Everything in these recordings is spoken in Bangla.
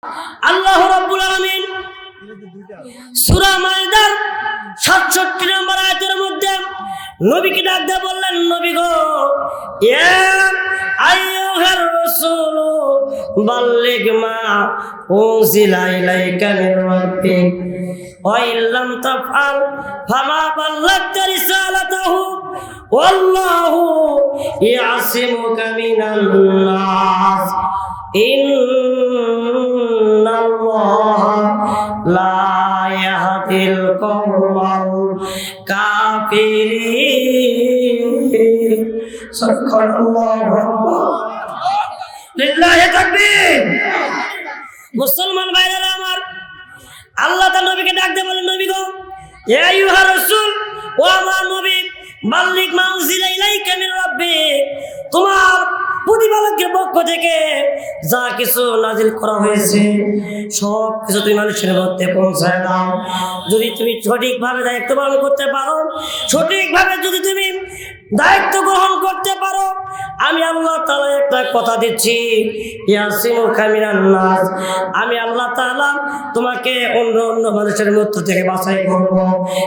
আল্লাহ রাব্বুল আলামিন সূরা মাইদার 67 নম্বর আয়াতের মধ্যে নবীকে ডাক দিয়ে বললেন, নবী গো, ইয়া আইয়ুহার রাসূল বাল্লিগ মা উনজিলা ইলাইকা মির রাব্বিক ওয়া ইল্লাম তাফআল ফামা বাল্লাগতা রিসালাতাহু ওয়াল্লাহু ইয়াসিমুকা মিনান নাস ইন্নাল্লাহা লা ইয়াহদিল কওমাল কাফিরিন। সুবহানাল্লাহু আকবার, লিল্লাহি তাকবীর। মুসলমান ভাইরা আমার, আল্লাহ তাআলা নবীকে ডাক দিয়ে বলেন, নবী গো, ইয়া আইয়ুহার রাসূল, ও আমার নবী, বাল্লিগ মা উনজিলা ইলাইকা মির রাব্বিক, তোমার প্রতিপালকের পক্ষ থেকে যা কিছু নাজিল করা হয়েছে সব কিছু তুমি মানুষের মধ্যে পৌঁছায় দাও। যদি তুমি সঠিকভাবে দায়িত্ব পালন করতে পারো, সঠিকভাবে যদি তুমি দায়িত্ব গ্রহণ করতে পারো, আমি আল্লাহ তাআলা একটা কথা দিচ্ছি, ইয়াসিমুকা মিনান নাস, আমি আল্লাহ তাআলা তোমাকে অন্য অন্য মানুষের মধ্য থেকে বাছাই করব।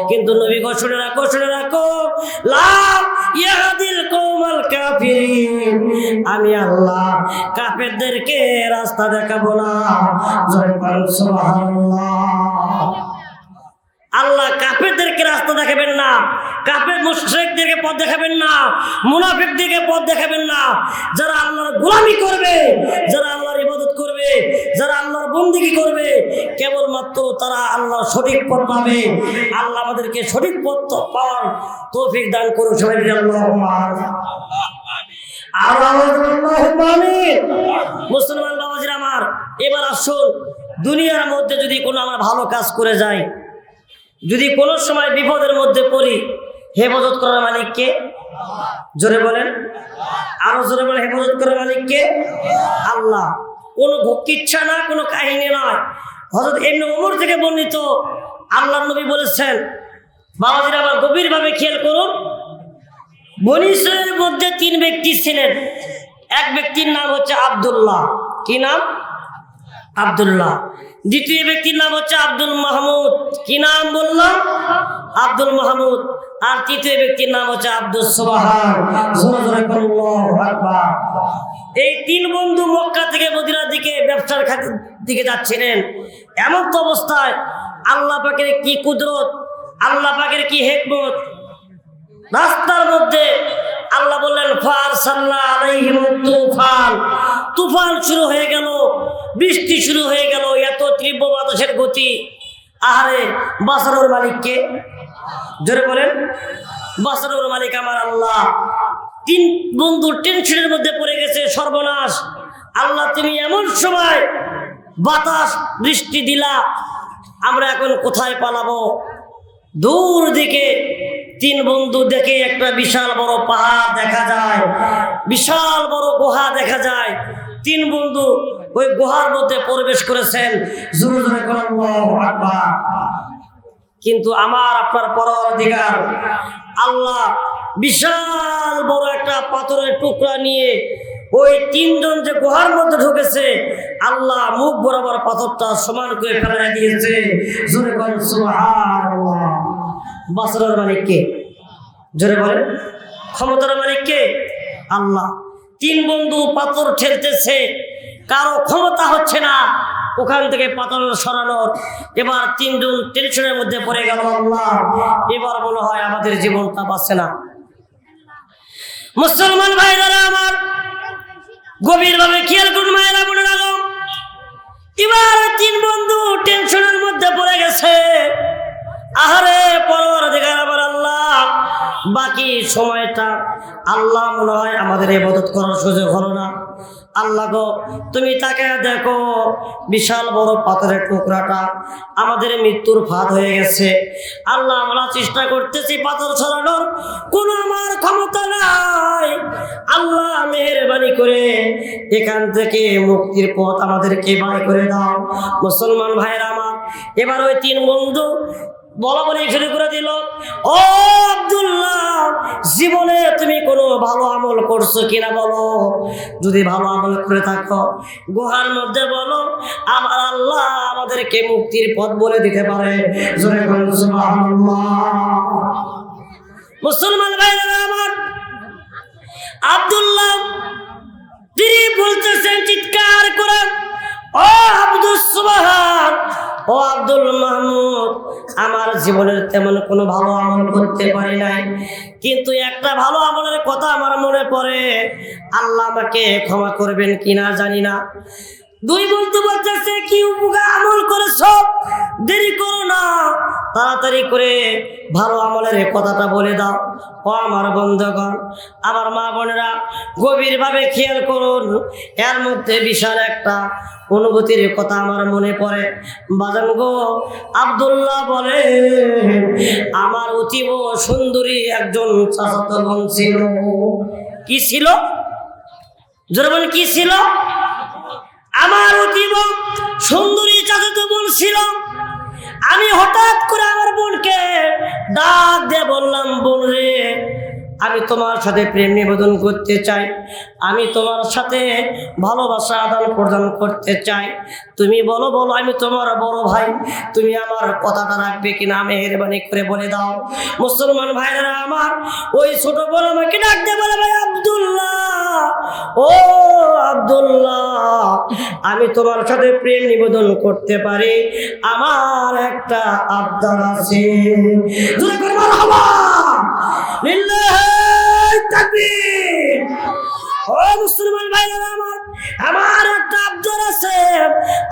কিন্তু নবী গো, শুনে রাখো, শুনে রাখো, লা ইয়াহদিল কওমাল কাফিরিন, আমি আল্লাহ কাফেরদেরকে রাস্তা দেখাবো না। জয় বলুন সুবহানাল্লাহ। আল্লাহ কাফেরদেরকে রাস্তা দেখাবেন না, কাফের মুশরিকদেরকে পথ দেখাবেন না, মুনাফিকদেরকে পথ দেখাবেন না। যারা আল্লাহর গোলামি করবে, যারা আল্লাহর ইবাদত করবে, যারা আল্লাহর বন্দেগী করবে, কেবলমাত্র তারা আল্লাহর সঠিক পথ পাবে। আল্লাহ আমাদেরকে সঠিক পথ পাওয়ার তৌফিক দান করুন। সবাই আল্লাহুম্মা আমিন। মুসলমান বাবাজিরা আমার, এবার আসুন, দুনিয়ার মধ্যে যদি কোনো আমরা ভালো কাজ করে যাই, যদি কোনো সময় বিপদের মধ্যে পড়ি, হেফাজত করার মালিক কে? জোরে বলেন, আরো জোরে বলেন, হেফাজত করার মালিক কে? আল্লাহ। কোনো কিচ্ছা না, কোনো কাহিনী নয়, হযরত ইবনে ওমর থেকে বর্ণিত। আল্লাহর নবী বলেছেন, বাবাজিরা আবার গভীরভাবে খেয়াল করুন, বনী ইসরাঈলের মধ্যে 3 ব্যক্তি ছিলেন। এক ব্যক্তির নাম হচ্ছে আব্দুল্লাহ। কি নাম? আব্দুল্লাহ। দ্বিতীয় ব্যক্তির নাম হচ্ছে আব্দুল মাহমুদ। কি নাম বললাম? আব্দুল মাহমুদ। আর তৃতীয় ব্যক্তির নাম হচ্ছে আব্দুল সুবহান। আল্লাহু আকবার। এই 3 বন্ধু মক্কা থেকে মদিনার দিকে ব্যবসার খাতের দিকে যাচ্ছিলেন। এমন তো অবস্থায় আল্লাহ পাকের কি কুদরত, আল্লাহ পাকের কি হিকমত, রাস্তার মধ্যে আল্লাহ বললেন, ফারসালনা আলাইহিম তুফান, তুফান শুরু হয়ে গেল, বৃষ্টি শুরু হয়ে গেল, এত তীব্র বাতাসের গতি। আহারে, বাঁচানোর মালিক কে? জোরে বলেন, বাঁচানোর মালিক আমার আল্লাহ। 3 বন্ধু টেনশনের মধ্যে পড়ে গেছে, সর্বনাশ। আল্লাহ, তুমি এমন সময় বাতাস বৃষ্টি দিলা, আমরা এখন কোথায় পালাবো? দূর দিকে 3 বন্ধু দেখে একটা বিশাল বড় পাহাড় দেখা যায়, বিশাল বড় গুহা দেখা যায়। 3 বন্ধু ওই গুহার মধ্যে প্রবেশ করেছেন। জোরে জোরে বলেন আল্লাহু আকবার। কিন্তু আমার আপনার পরওয়ারদিগার আল্লাহ বিশাল বড় একটা পাথরের টুকরা নিয়ে ওই 3 জন যে গুহার মধ্যে ঢুকেছে, আল্লাহ মুখ বরাবর পাথরটা সমান করে ফেলে দিয়েছে। জোরে বলেন সুবহানাল্লাহ। বাঁচানোর মালিক কে? জোরে বলেন, ক্ষমতার মালিক কে? আল্লাহ। 3 বন্ধু পাথর ঠেলতেছে, কারো ক্ষমতা হচ্ছে না ওখান থেকে পাথর সরানোর। এবার 3 জন টেনশনের মধ্যে পড়ে গেল। আল্লাহ, এবার মনে হয় আমাদের জীবনটা বাঁচছে না। মুসলমান ভাইরা আমার, গভীরভাবে খেয়াল করুন, মায়েরা মনে রাখো, এবার 3 বন্ধু টেনশনের মধ্যে পড়ে গেছে। আহারে, পরওয়ারদিগার আমার আল্লাহ, বাকি সময়টা আল্লাহ মনে হয় আমাদের ইবাদত করার সুযোগ হলো না। আল্লাহ গো, তুমি তাকে দেখো, বিশাল বড় পাথরের টুকরাটা আমাদের মৃত্যুর ফাঁদ হয়ে গেছে। আল্লাহ, আমরা চেষ্টা করতেছি পাথর সরানোর, কোনো আমার ক্ষমতা নাই। আল্লাহ, মেহেরবানি করে এখান থেকে মুক্তির পথ আমাদেরকে বাই করে দাও। মুসলমান ভাইরা আমার, এবার ওই 3 বন্ধু বলা বলি শুরু করে দিল, ও আব্দুল্লাহ, জীবনে তুমি কোনো ভালো আমল করছো কিনা বলো, যদি ভালো আমল করে থাকো গুহার মধ্যে বলো, আমার আল্লাহ আমাদেরকে মুক্তির পথ বলে দিতে পারে। জোরে বলুন সুবহানাল্লাহ। মুসলমান ভাইরা আমার, আব্দুল্লাহ তিনি বলতেছেন চিৎকার করে, ও আব্দুল সুবহান, ও আব্দুল মাহমুদ, আমার জীবনের তেমন কোনো ভালো আমল করতে পারি নাই, কিন্তু একটা ভালো আমলের কথা আমার মনে পড়ে, আল্লাহ আমাকে ক্ষমা করবেন কিনা জানি না। দুই বন্ধু বলতেছে, কি উপকার আমল করেছ, দেরি করো না, তাড়াতাড়ি করে ভালো আমলের কথাটা বলে দাও। ও আমার বন্ধুগণ, আমার মা বোনেরা, গভীরভাবে খেয়াল করুন, এর মধ্যে বিশাল একটা অনুভূতির কথা আমার মনে পড়ে। বাজান গো, আব্দুল্লাহ বলে, আমার অতীব সুন্দরী একজন চাচাতো বোন ছিল। কি ছিল? জোরে বলেন, কি ছিল? আমার অতীব সুন্দরী চাচাতো বোন ছিল। আমি হঠাৎ করে আমার বোনকে ডাক দিয়ে বললাম, বোন রে, আমি তোমার সাথে প্রেম নিবেদন করতে চাই, আমি তোমার সাথে ভালোবাসা আদান প্রদান করতে চাই, তুমি বলো বলো, আমি তোমার বড় ভাই, তুমি আমার কথাটা রাখবে কিনা মেহেরবানি করে বলে দাও। মুসলমান ভাইরা আমার, ওই ছোট বোন আমাকে ডাক দিয়ে বলে, ভাই আব্দুল্লাহ, ও আব্দুল্লাহ, আমি তোমার সাথে প্রেম নিবেদন করতে পারি, আমার একটা আবদার আছে। ও মুসলমান ভাইরা আমার, আমার একটা আবদার আছে।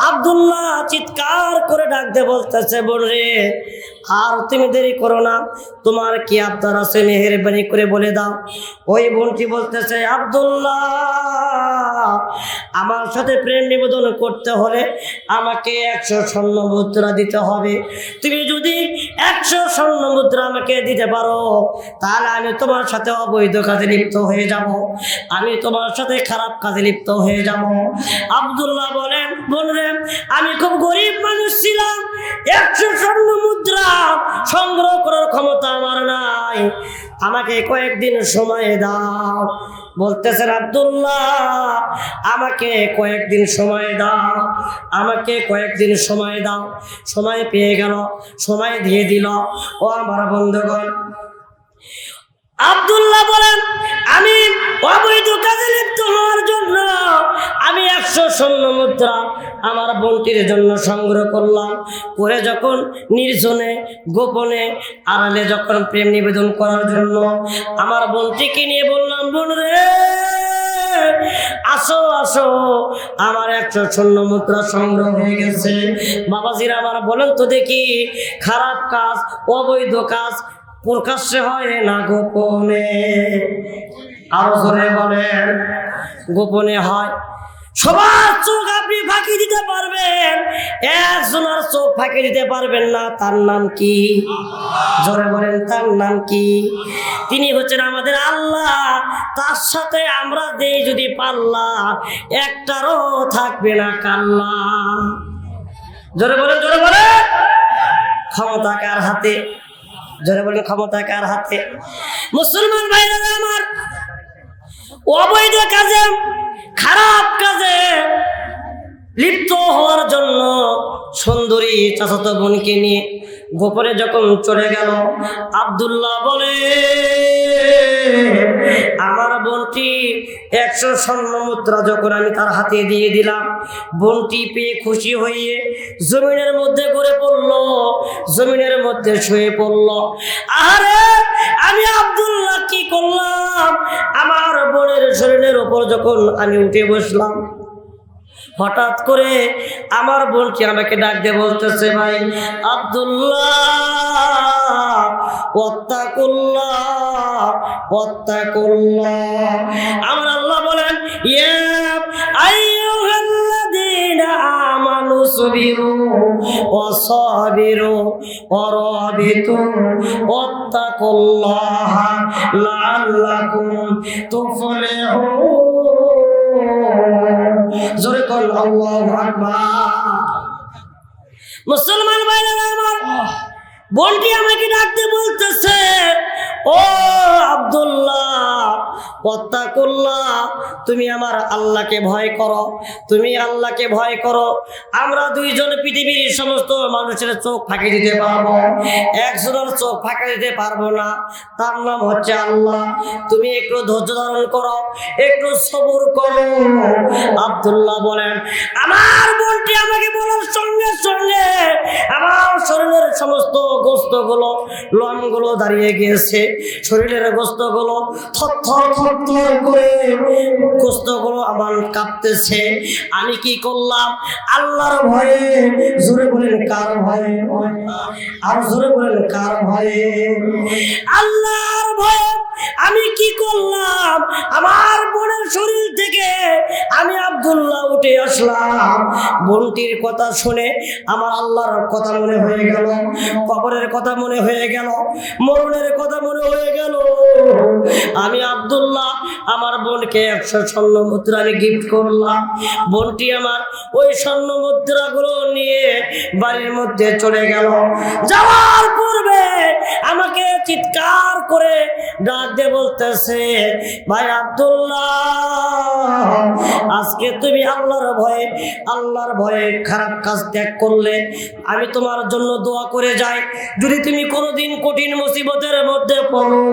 আব্দুল্লাহ চিৎকার করে ডাক দিয়ে বলতেছে, বোন রে, আর তুমি দেরি করো না, তোমার কি আবদার আছে মেহেরবানি করে বলে দাও। ওই বোনটি বলতেছে, আব্দুল্লাহ, আমার সাথে প্রেম নিবেদন করতে হলে আমাকে 100 স্বর্ণ মুদ্রা দিতে হবে। তুমি যদি 100 স্বর্ণ মুদ্রা আমাকে দিতে পারো, তাহলে আমি তোমার সাথে অবৈধ কাজে লিপ্ত হয়ে যাব, আমি তোমার সাথে খারাপ কাজে লিপ্ত হয়ে যাব। আব্দুল্লাহ বলেন, বললেন, আমি খুব গরিব মানুষ ছিলাম, 100 স্বর্ণ মুদ্রা সংগ্রহ করার ক্ষমতা আমার নাই, আমাকে কয়েকদিন সময় দাও। বলতেছেন, আব্দুল্লাহ, আমাকে কয়েকদিন সময় দাও, আমাকে কয়েকদিন সময় দাও। সময় পেয়ে গেল, সময় দিয়ে দিল। ও আমার বন্ধুগণ, আব্দুল্লাহ বলেন, আমি অবৈধ কাজে লিপ্ত হওয়ার জন্য আমি 100 স্বর্ণ মুদ্রা আমার বোনটির জন্য সংগ্রহ করলাম, করে যখন নির্জনে গোপনে আড়ালে যখন প্রেম নিবেদন করার জন্য আমার বোনটিকে নিয়ে বললাম, বোন রে, আসো আসো, আমার 100 স্বর্ণ মুদ্রা সংগ্রহ হয়ে গেছে। বাবাজিরা আমার, বলেন তো দেখি, খারাপ কাজ, অবৈধ কাজ প্রকাশ্যে হয় না গোপনে? আরো জোরে বলেন, গোপনে হয়। সবার চোখ আপনি ফাঁকি দিতে পারবেন, একজনের চোখ ফাঁকি দিতে পারবেন না। তার নাম কি? জোরে বলেন, তার নাম কি? তিনি হচ্ছেন আমাদের আল্লাহ। তার সাথে আমরা দেই যদি পাল্লা, একটারও থাকবে না কাল্লা। জোরে বলেন, জোরে বলেন। ক্ষমতা কার হাতে? জোরে বলেন, ক্ষমতা কার হাতে? মুসলমান ভাইরা আমার, অবৈধ কাজে, খারাপ কাজে লিপ্ত হওয়ার জন্য সুন্দরী চাচাতো বোনকে নিয়ে গোপনে যখন চলে গেল, আব্দুল্লাহ বলে, আমার বোনটি 100 স্বর্ণ মুদ্রা যখন আমি তার হাতে দিয়ে দিলাম, বোনটি পেয়ে খুশি হয়ে জমিনের মধ্যে গড়ে পড়লো, জমিনের মধ্যে শুয়ে পড়লো। আরে আমি আব্দুল্লাহ কি করলাম? আমার বোনের শরীরের উপর যখন আমি উঠে বসলাম, হঠাৎ করে আমার বোনটি আমাকে ডাক দিয়ে বলতেছে, ভাই আব্দুল্লাহ, ওয়াত্তাকুল্লাহ, ওয়াত্তাকুল্লাহ। আমার আল্লাহ বলেন, ইয়া আইয়ুহাল্লাযীনা আমানু সুবিরু ওয়া সাবিরু ওয়া রাবিতু ওয়াত্তাকুল্লাহ লাআল্লাকুম তুফলিহুন। জোরে কর আল্লাহু আকবার। মুসলমান ভাইরা আমার, বোনটি আমাকে ডাকতে বলতেছে, ও আব্দুল্লাহ, ওয়াত্তাকুল্লাহ, তুমি আমার আল্লাহকে ভয় করো, তুমি আল্লাহকে ভয় করো। আমরা দুইজন পৃথিবীর সমস্ত মানুষের চোখ ফাঁকি দিতে পারবো, একজনের চোখ ফাঁকি দিতে পারবো না, তার নাম হচ্ছে আল্লাহ। তুমি একটু ধৈর্য ধারণ করো, একটু সবুর করো। আব্দুল্লাহ বলেন, আমার বোনটি আমাকে বলার সঙ্গে সঙ্গে আমার শরীরের সমস্ত গোস্তগুলো, লোমগুলো দাঁড়িয়ে গিয়েছে, শরীরের গোস্তগুলো থরথর থরথর করে গোস্তগুলো আমার কাঁপতেছে। আমি কি করলাম? আল্লাহর ভয়ে, জোরে বলেন কার ভয়ে? আর জোরে বলেন কার ভয়ে? আল্লাহর ভয়ে আমি কি করলাম? আমার বোনের শরীর থেকে আমি আব্দুল্লাহ উঠে আসলাম। বোনটির কথা শুনে আমার আল্লাহর কথা মনে হয়ে গেল, কবরের কথা মনে হয়ে গেল, মরণের কথা মনে হয়ে গেল। আমি আব্দুল্লাহ আমার বোনকে 100 স্বর্ণ মুদ্রা আমি গিফট করলাম। বোনটি আমার ওই স্বর্ণ মুদ্রাগুলো নিয়ে বাড়ির মধ্যে চলে গেল। যাওয়ার পূর্বে আমাকে চিৎকার করে ডাক দিয়ে বলতেছে, ভাই আব্দুল্লাহ, আজকে তুমি আল্লাহর ভয়ে খারাপ কাজ ত্যাগ করলে। আমি তোমার জন্য দোয়া করে যাই, যদি তুমি কোনোদিন কঠিন মুসিবতের মধ্যে পড়ো,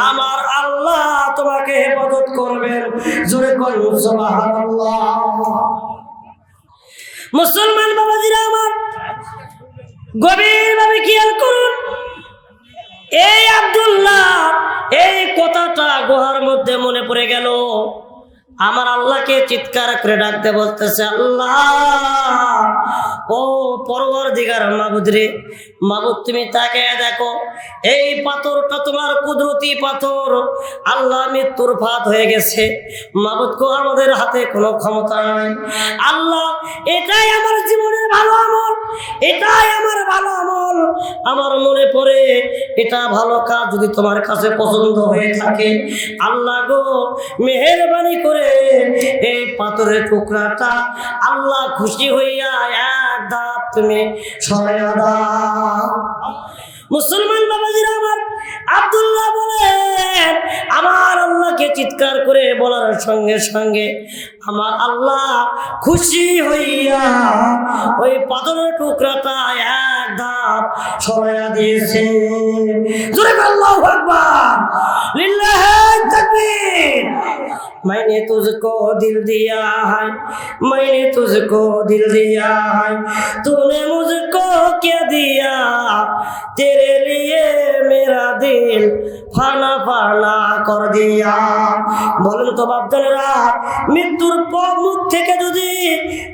আমার আল্লাহ তোমাকে হেফাজত করবেন। জোরে বলুন সুবহানাল্লাহ। মুসলমান বাবাজিরা আমার, গভীরভাবে খেয়াল করুন। এই আব্দুল্লাহ এই কথাটা গুহার মধ্যে মনে পড়ে গেল। আমার আল্লাহকে চিৎকার করে ডাকতে বলতেছে, আল্লাহ, ও পরওয়ারদিগার মাবুদ রে, মাবুদ তুমি তাকে দেখো, এই পাথরটা তোমার কুদরতি পাথর। আল্লাহ মৃত্যুর ফাঁদ হয়ে গেছে। মাবুদ গো, আমাদের হাতে কোনো ক্ষমতা নাই। আল্লাহ, এটাই আমার জীবনের ভালো আমল, এটাই আমার ভালো আমল। আমার মনে পড়ে এটা ভালো কাজ যদি তোমার কাছে পছন্দ হয়ে থাকে, আল্লাহ গো মেহেরবানি করে এই পাথরের টুকরাটা আল্লাহ খুশি হইয়া এক ধাপ তুমি সরাইয়া দাও। মুসলমান বাবাজিরা আমার, আব্দুল্লাহ বলেন, আমার আল্লাহকে চিৎকার করে বলার সঙ্গে সঙ্গে আমার আল্লাহ খুশি হইয়া ওই পাথরের টুকরাটা এক ধাপ সরাইয়া দিয়েছে। জোরে আল্লাহু আকবার, লিল্লাহি তাকবীর। मैंने तुझको दिल दिया है, मैंने तुझको दिल दिया है, तूने मुझको क्या दिया, तेरे लिए मेरा दिल फाना फाना कर दिया। বলেন তো বাপদানেরা, মৃত্যুর মুখ থেকে যদি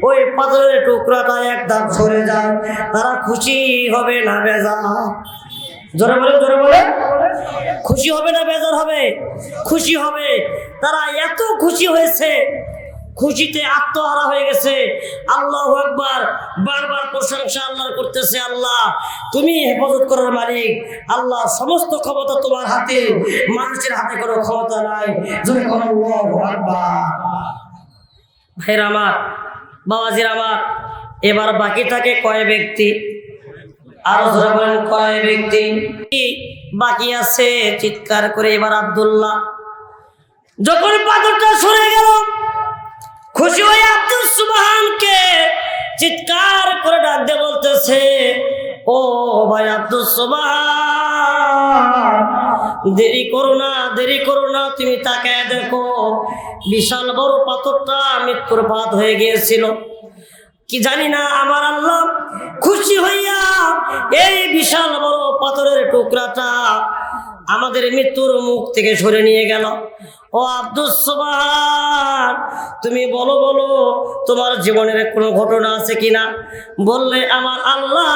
ওই পাথরের টুকরাটা এক ধাপ সরে যায়, তারা খুশি হবে না বেজার? জোরে বলে, জোরে বলে। খুশি হবে না বেজার হবে? খুশি হবে। তারা এত খুশি হয়েছে, খুশিতে আত্মহারা হয়ে গেছে। আল্লাহু আকবার, বারবার প্রশংসা আল্লাহর করতেছে। আল্লাহ তুমি হেফাজত করার মালিক, আল্লাহ সমস্ত ক্ষমতা তোমার হাতে, মানুষের হাতে কোনো ক্ষমতা নাই। জোরে বলো আল্লাহু আকবার। ভাইরা আমার, বাবাজির আমার, এবার বাকি থাকে কয় ব্যক্তি? আরো জোরে বলেন, কয় ব্যক্তি বাকি আছে? চিৎকার করে এবার আব্দুল্লাহ যখন পাথরটা সরে গেল, খুশি হয়ে আব্দুল সুবহানকে চিৎকার করে ডাক দিয়ে বলতেছে, ও ভাই আব্দুল সুবহান, দেরি করো না, দেরি করো না, তুমি তাকায় দেখো, বিশাল বড় পাথরটা মৃত্যুর ফাঁদ হয়ে গিয়েছিল। কি জানি না আমার আল্লাহ খুশি হইয়া এই বিশাল বড় পাথরের টুকরাটা আমাদের মৃত্যুর মুখ থেকে সরে নিয়ে গেল। ও আব্দুল সুবহান, তুমি বলো বলো, তোমার জীবনের কোনো ঘটনা আছে কিনা? বললে আমার আল্লাহ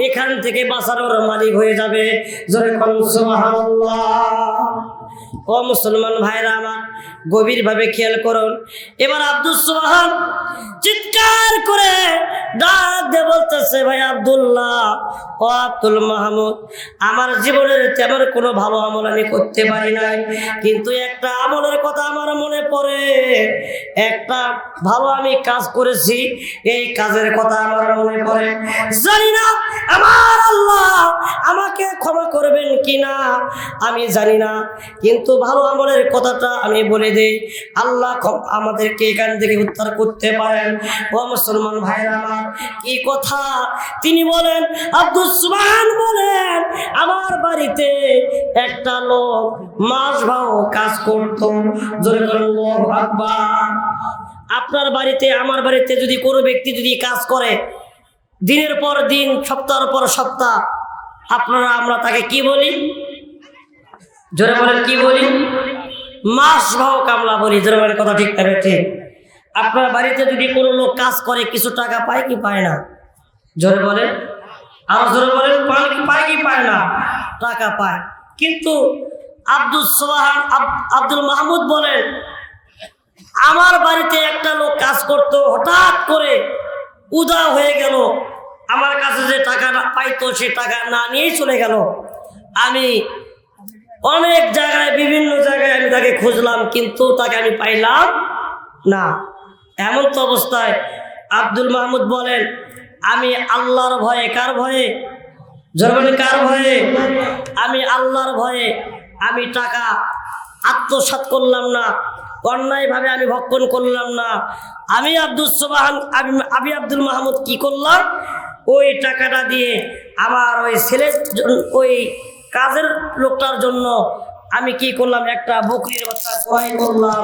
এখান থেকে বাঁচানোর মালিক হয়ে যাবে। জোরে বলুন সুবহানাল্লাহ। ও মুসলমান ভাইরা আমার, গভীরভাবে খেয়াল করুন। এবার আব্দুল সুবহান চিৎকার করে ডাক দিয়ে বলতেছে, বলতেছে, ভাই আব্দুল্লাহ ও আব্দুল মাহমুদ, আমার জীবনের তেমন কোনো ভালো আমল আমি করতে পারি নাই, কিন্তু একটা আমলের কথা আমার মনে পড়ে। একটা ভালো আমি কাজ করেছি, এই কাজের কথা আমার মনে পড়ে। জানি না আমার আল্লাহ আমাকে ক্ষমা করবেন কিনা, আমি জানি না, কিন্তু ভালো আমলের কথাটা আমি বলে দেই, আল্লাহ আমাদেরকে এখান থেকে উদ্ধার করতে পারেন। ও মুসলমান ভাইরা আমার, কি কথা তিনি বলেন, আব্দুল সুবহান বলেন, আমার বাড়িতে একটা লোক মাস ভাও কাজ করতো। জোরে বলেন আল্লাহু আকবার। আপনার বাড়িতে আমার বাড়িতে যদি কোনো ব্যক্তি যদি কাজ করে দিনের পর দিন, সপ্তাহের পর সপ্তাহ, আপনারা আমরা তাকে কি বলি? জোরে বলেন কি বলি? মাস ভাও কামলা বলি। জোরে বলেন কথা ঠিক না ঠিক? আপনার বাড়িতে যদি কোনো লোক কাজ করে কিছু টাকা পায় কি পায় না? জোরে বলেন, আর জোরে বলেন, পায় কি পায় না? টাকা পায়। কিন্তু আব্দুল মাহমুদ বলেন, আমার বাড়িতে একটা লোক কাজ করতো, হঠাৎ করে উদা হয়ে গেল, আমার কাছে যে টাকা পাইতো সে টাকা না নিয়েই চলে গেল। আমি অনেক জায়গায়, বিভিন্ন জায়গায় আমি তাকে খুঁজলাম, কিন্তু তাকে আমি পাইলাম না। এমন তো অবস্থায় আব্দুল মাহমুদ বলেন, আমি আল্লাহর ভয়ে, কার ভয়ে? জর্মানি কার ভয়ে? আমি আল্লাহর ভয়ে আমি টাকা আত্মসাৎ করলাম না, অন্যায়ভাবে আমি ভক্ষণ করলাম না। আমি আব্দুল মাহমুদ কি করলাম, ওই টাকাটা দিয়ে আমার ওই ছেলের, ওই কাজের লোকটার জন্য আমি কি করলাম, একটা বকরির বাচ্চা ক্রয় করলাম।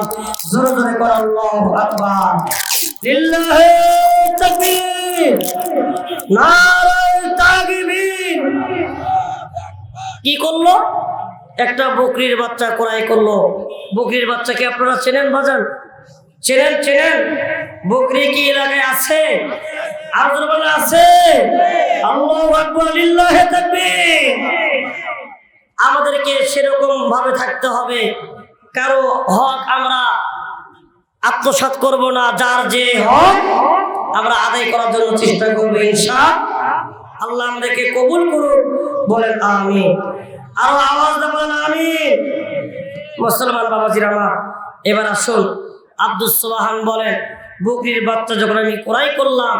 জোরে জোরে করে আল্লাহু আকবার, লিল্লাহি তাকবীর, নারায়ে তাকবীর। কি করলো? একটা বকরির বাচ্চা ক্রয় করলো। বকরির বাচ্চাকে আপনারা চেনেন বাজান? চেনেন? বকরি কি এলাকায় আছে? আপনারা বলেন আছে? আল্লাহু আকবার, লিল্লাহি তাকবীর। আমাদেরকে সেরকম ভাবে থাকতে হবে, কারো হক আমরা আত্মসাৎ করব না, যার যে হক আমরা আদায় করার জন্য চেষ্টা করবো ইনশাআল্লাহ। আল্লাহ আমাদেরকে কবুল করুন, বলেন আমিন। আরো আওয়াজ দিয়ে বলেন আমিন। মুসলমান বাবাজির আমার, এবার আসুন, আব্দুল সুবহান বলেন, বকরির বাচ্চা যখন আমি ক্রয় করলাম,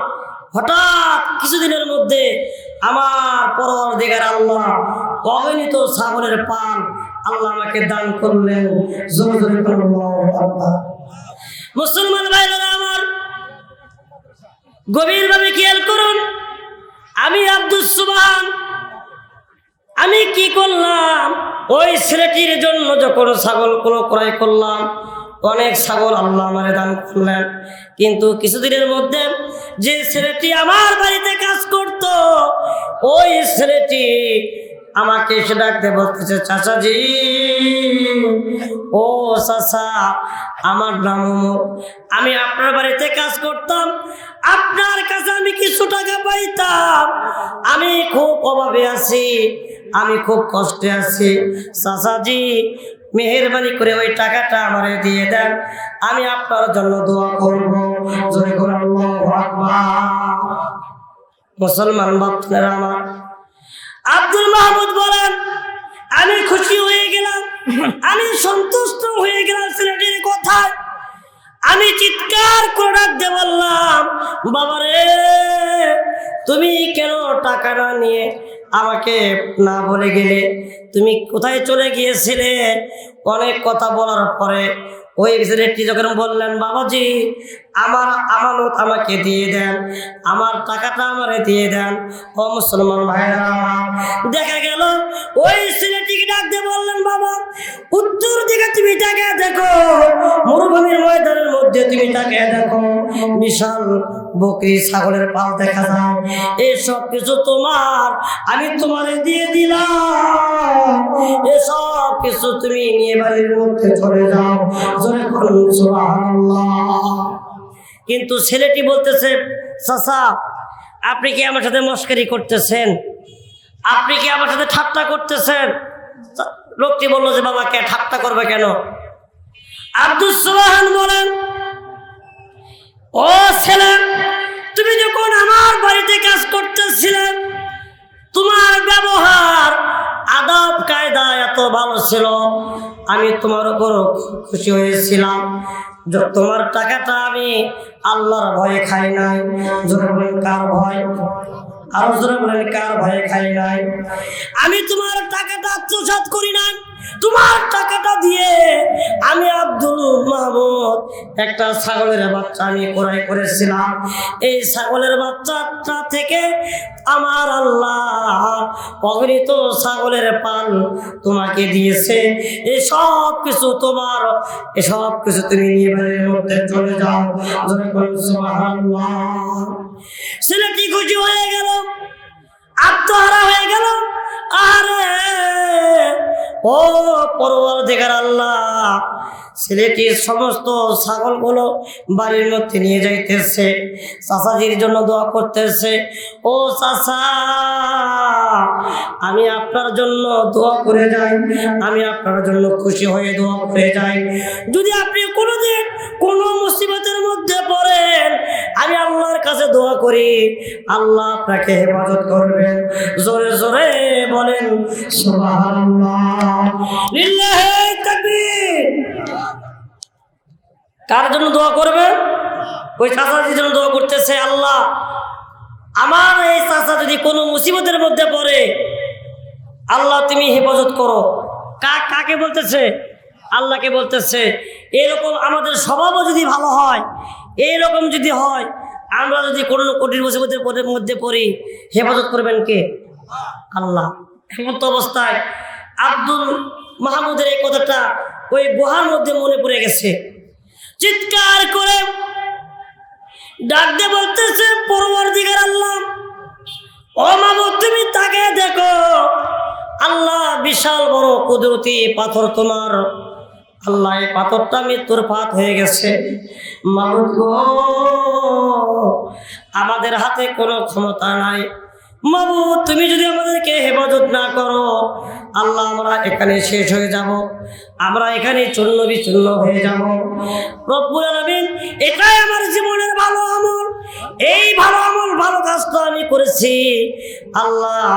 হঠাৎ কিছুদিনের মধ্যে আমার পরওয়ারদিগার আল্লাহ অগণিত ছাগলের পাল আল্লাহ আমাকে দান করলেন। জোরে জোরে করে আল্লাহু আকবার। মুসলমান ভাইরা আমার, গভীরভাবে খেয়াল করুন, আমি আব্দুল সুবহান আমি কি করলাম, ওই ছেলেটির জন্য যখন ছাগলগুলো ক্রয় করলাম, অনেক ছাগল আল্লাহ আমারে দান করলেন। কিন্তু কিছুদিনের মধ্যে যে ছেলেটি আমার বাড়িতে কাজ করত, ওই ছেলেটি আমাকে এসে ডাকতে বলতেছে, চাচাজি, ও চাচা, আমার নাম অমুক, আমি আপনার বাড়িতে কাজ করতাম, আপনার কাছে আমি কিছু টাকা পাইতাম, আমি খুব অভাবে আছি, আমি খুব কষ্টে আছি, চাচাজি মেহেরবানি করে ওই টাকাটা আমারে দিয়ে দেন, আমি আপনার জন্য দোয়া করব। জোরে করে আল্লাহু আকবার। মুসলমান বাপনেরা আমার, আব্দুল মাহমুদ বলেন, আমি খুশি হয়ে গেলাম, আমি সন্তুষ্ট হয়ে গেলাম ছেলেটির কথায়। আমি চিৎকার করে ডাকতে বললাম, বাবারে, তুমি কেন টাকা না নিয়ে আমাকে না বলে গেলে? তুমি কোথায় চলে গিয়েছিলে? অনেক কথা বলার পরে ওই ছেলেটি যখন বললেন, বাবাজি, আমার আমানত আমাকে দিয়ে দেন, আমার টাকাটা আমারে দিয়ে দেন। ও মুসলমান ভাইরা, দেখা গেল ওই ছেলেটিকে ডাকতে বললেন, বাবা, উত্তর দিকে তুমি টাকা দেখো, মরুভূমির ময়দানের মধ্যে তুমি টাকা দেখো, বিশাল বকরি ছাগলের পাল দেখা যায়, এসব কিছু তোমার, আমি তোমারে দিয়ে দিলাম, এসব কিছু তুমি নিয়ে বাড়ির মধ্যে চলে যাও। জোরে বলুন সুবহানাল্লাহ। কিন্তু ছেলেটি বলতেছে, চাচা, আপনি কি আমার সাথে মস্করি করতেছেন? আপনি কি আমার সাথে ঠাট্টা করতেছেন? লোকটি বললো যে, বাবা, কে ঠাট্টা করবে কেন? আব্দুল সুবহান বলেন, ও ছেলে, তুমি যখন আমার বাড়িতে কাজ করতে করছিল, আমি তোমার উপর খুশি হয়েছিলাম। তোমার টাকাটা আমি আল্লাহর ভয়ে খাই নাই। জোরে বলেন কার ভয়? আরো জোরে বলেন কার ভয়ে খাই নাই? আমি তোমার টাকাটা আত্মসাৎ করি নাই। তোমার টাকাটা দিয়ে আমি আব্দুল মাহমুদ একটা ছাগলের বাচ্চা আমি ক্রয় করেছিলাম। এই ছাগলের বাচ্চাটা থেকে আমার আল্লাহ অগণিত ছাগলের পাল তোমাকে দিয়েছে। এই সব কিছু তোমার, এই সব কিছু তুমি নিবারের মধ্যে চলে যাও। সুবহানাল্লাহ। ছেলেটি খুশি হয়ে গেল, আত্মহারা হয়ে গেল। আরে ও পরওয়ারদিগার আল্লাহ, ছেলেটির সমস্ত ছাগলগুলো বাড়ির মধ্যে নিয়ে যাইতেছে, চাচাজির জন্য দোয়া করতেছে। ও চাচা, আমি আপনার জন্য দোয়া করে যাই, আমি আপনার জন্য খুশি হয়ে দোয়া করে যাই। যদি আপনি কোনোদিন কোনো মুসিবতের মধ্যে পড়েন, আমি আল্লাহর কাছে দোয়া করি, আল্লাহ আপনাকে হেফাজত করবেন। জোরে জোরে বলেন সুবহানাল্লাহ, লিল্লাহি তাকবীর। কার জন্য দোয়া করবে? ওই চাচাজির জন্য দোয়া করতেছে, আল্লাহ আমার এই চাচা যদি কোনো মুসিবতের মধ্যে পড়ে, আল্লাহ তুমি হেফাজত করো। কাকে বলতেছে? আল্লাহকে বলতেছে। এরকম আমাদের স্বভাবও যদি ভালো হয়, এইরকম যদি হয়, আমরা যদি কোনো কঠিন মুসিবতের মধ্যে পড়ি, হেফাজত করবেন কে? আল্লাহ। এমত অবস্থায় আব্দুল মাহমুদের এই কথাটা ওই গুহার মধ্যে মনে পড়ে গেছে। চিৎকার করে ডাক দিয়ে বলতেছে, পরওয়ারদিগার আল্লাহ, ও মাহমুদ তুমি তাকে দেখো, আল্লাহ বিশাল বড় কুদরতি পাথর তোমার। আল্লাহ এই পাথরটা মৃত্যুর পাত হয়ে গেছে। মাহমুদ গো, আমাদের হাতে কোনো ক্ষমতা নাই। মাহমুদ তুমি যদি আমাদেরকে হেফাজত না করো, আল্লাহ আমরা এখানে শেষ হয়ে যাব, আমরা এখানে চূর্ণ বিচূর্ণ হয়ে যাব। রব্বুল আলামিন, এটাই আমার জীবনের ভালো আমল। এই ভালো আমল, ভালো কাজটা আমি করেছি। আল্লাহ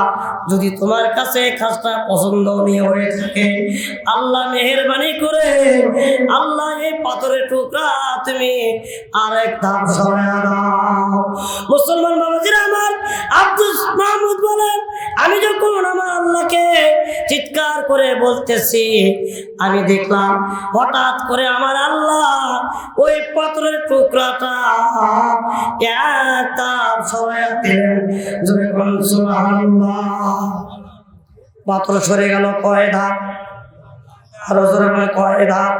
যদি তোমার কাছে কাজটা পছন্দনীয় হয়ে থাকে, আল্লাহ মেহেরবানি করে আল্লাহ এই পাথরের টুকরা তুমি আরেক ধাপ সরায়া দাও। মুসলমান বাবাজিরা আমার, আব্দুল মাহমুদ বলেন, আমি যখন আমার আল্লাহকে চিৎকার করে বলতেছি, আমি দেখলাম হঠাৎ করে আমার আল্লাহ ওই পাথরের টুকরাটা এক ধাপ সরায়া দিলেন। জোরে বলুন সুবহানাল্লাহ। পাথর সরে গেল কয় ধাপ? আরো জোরে বলে কয় ধাপ?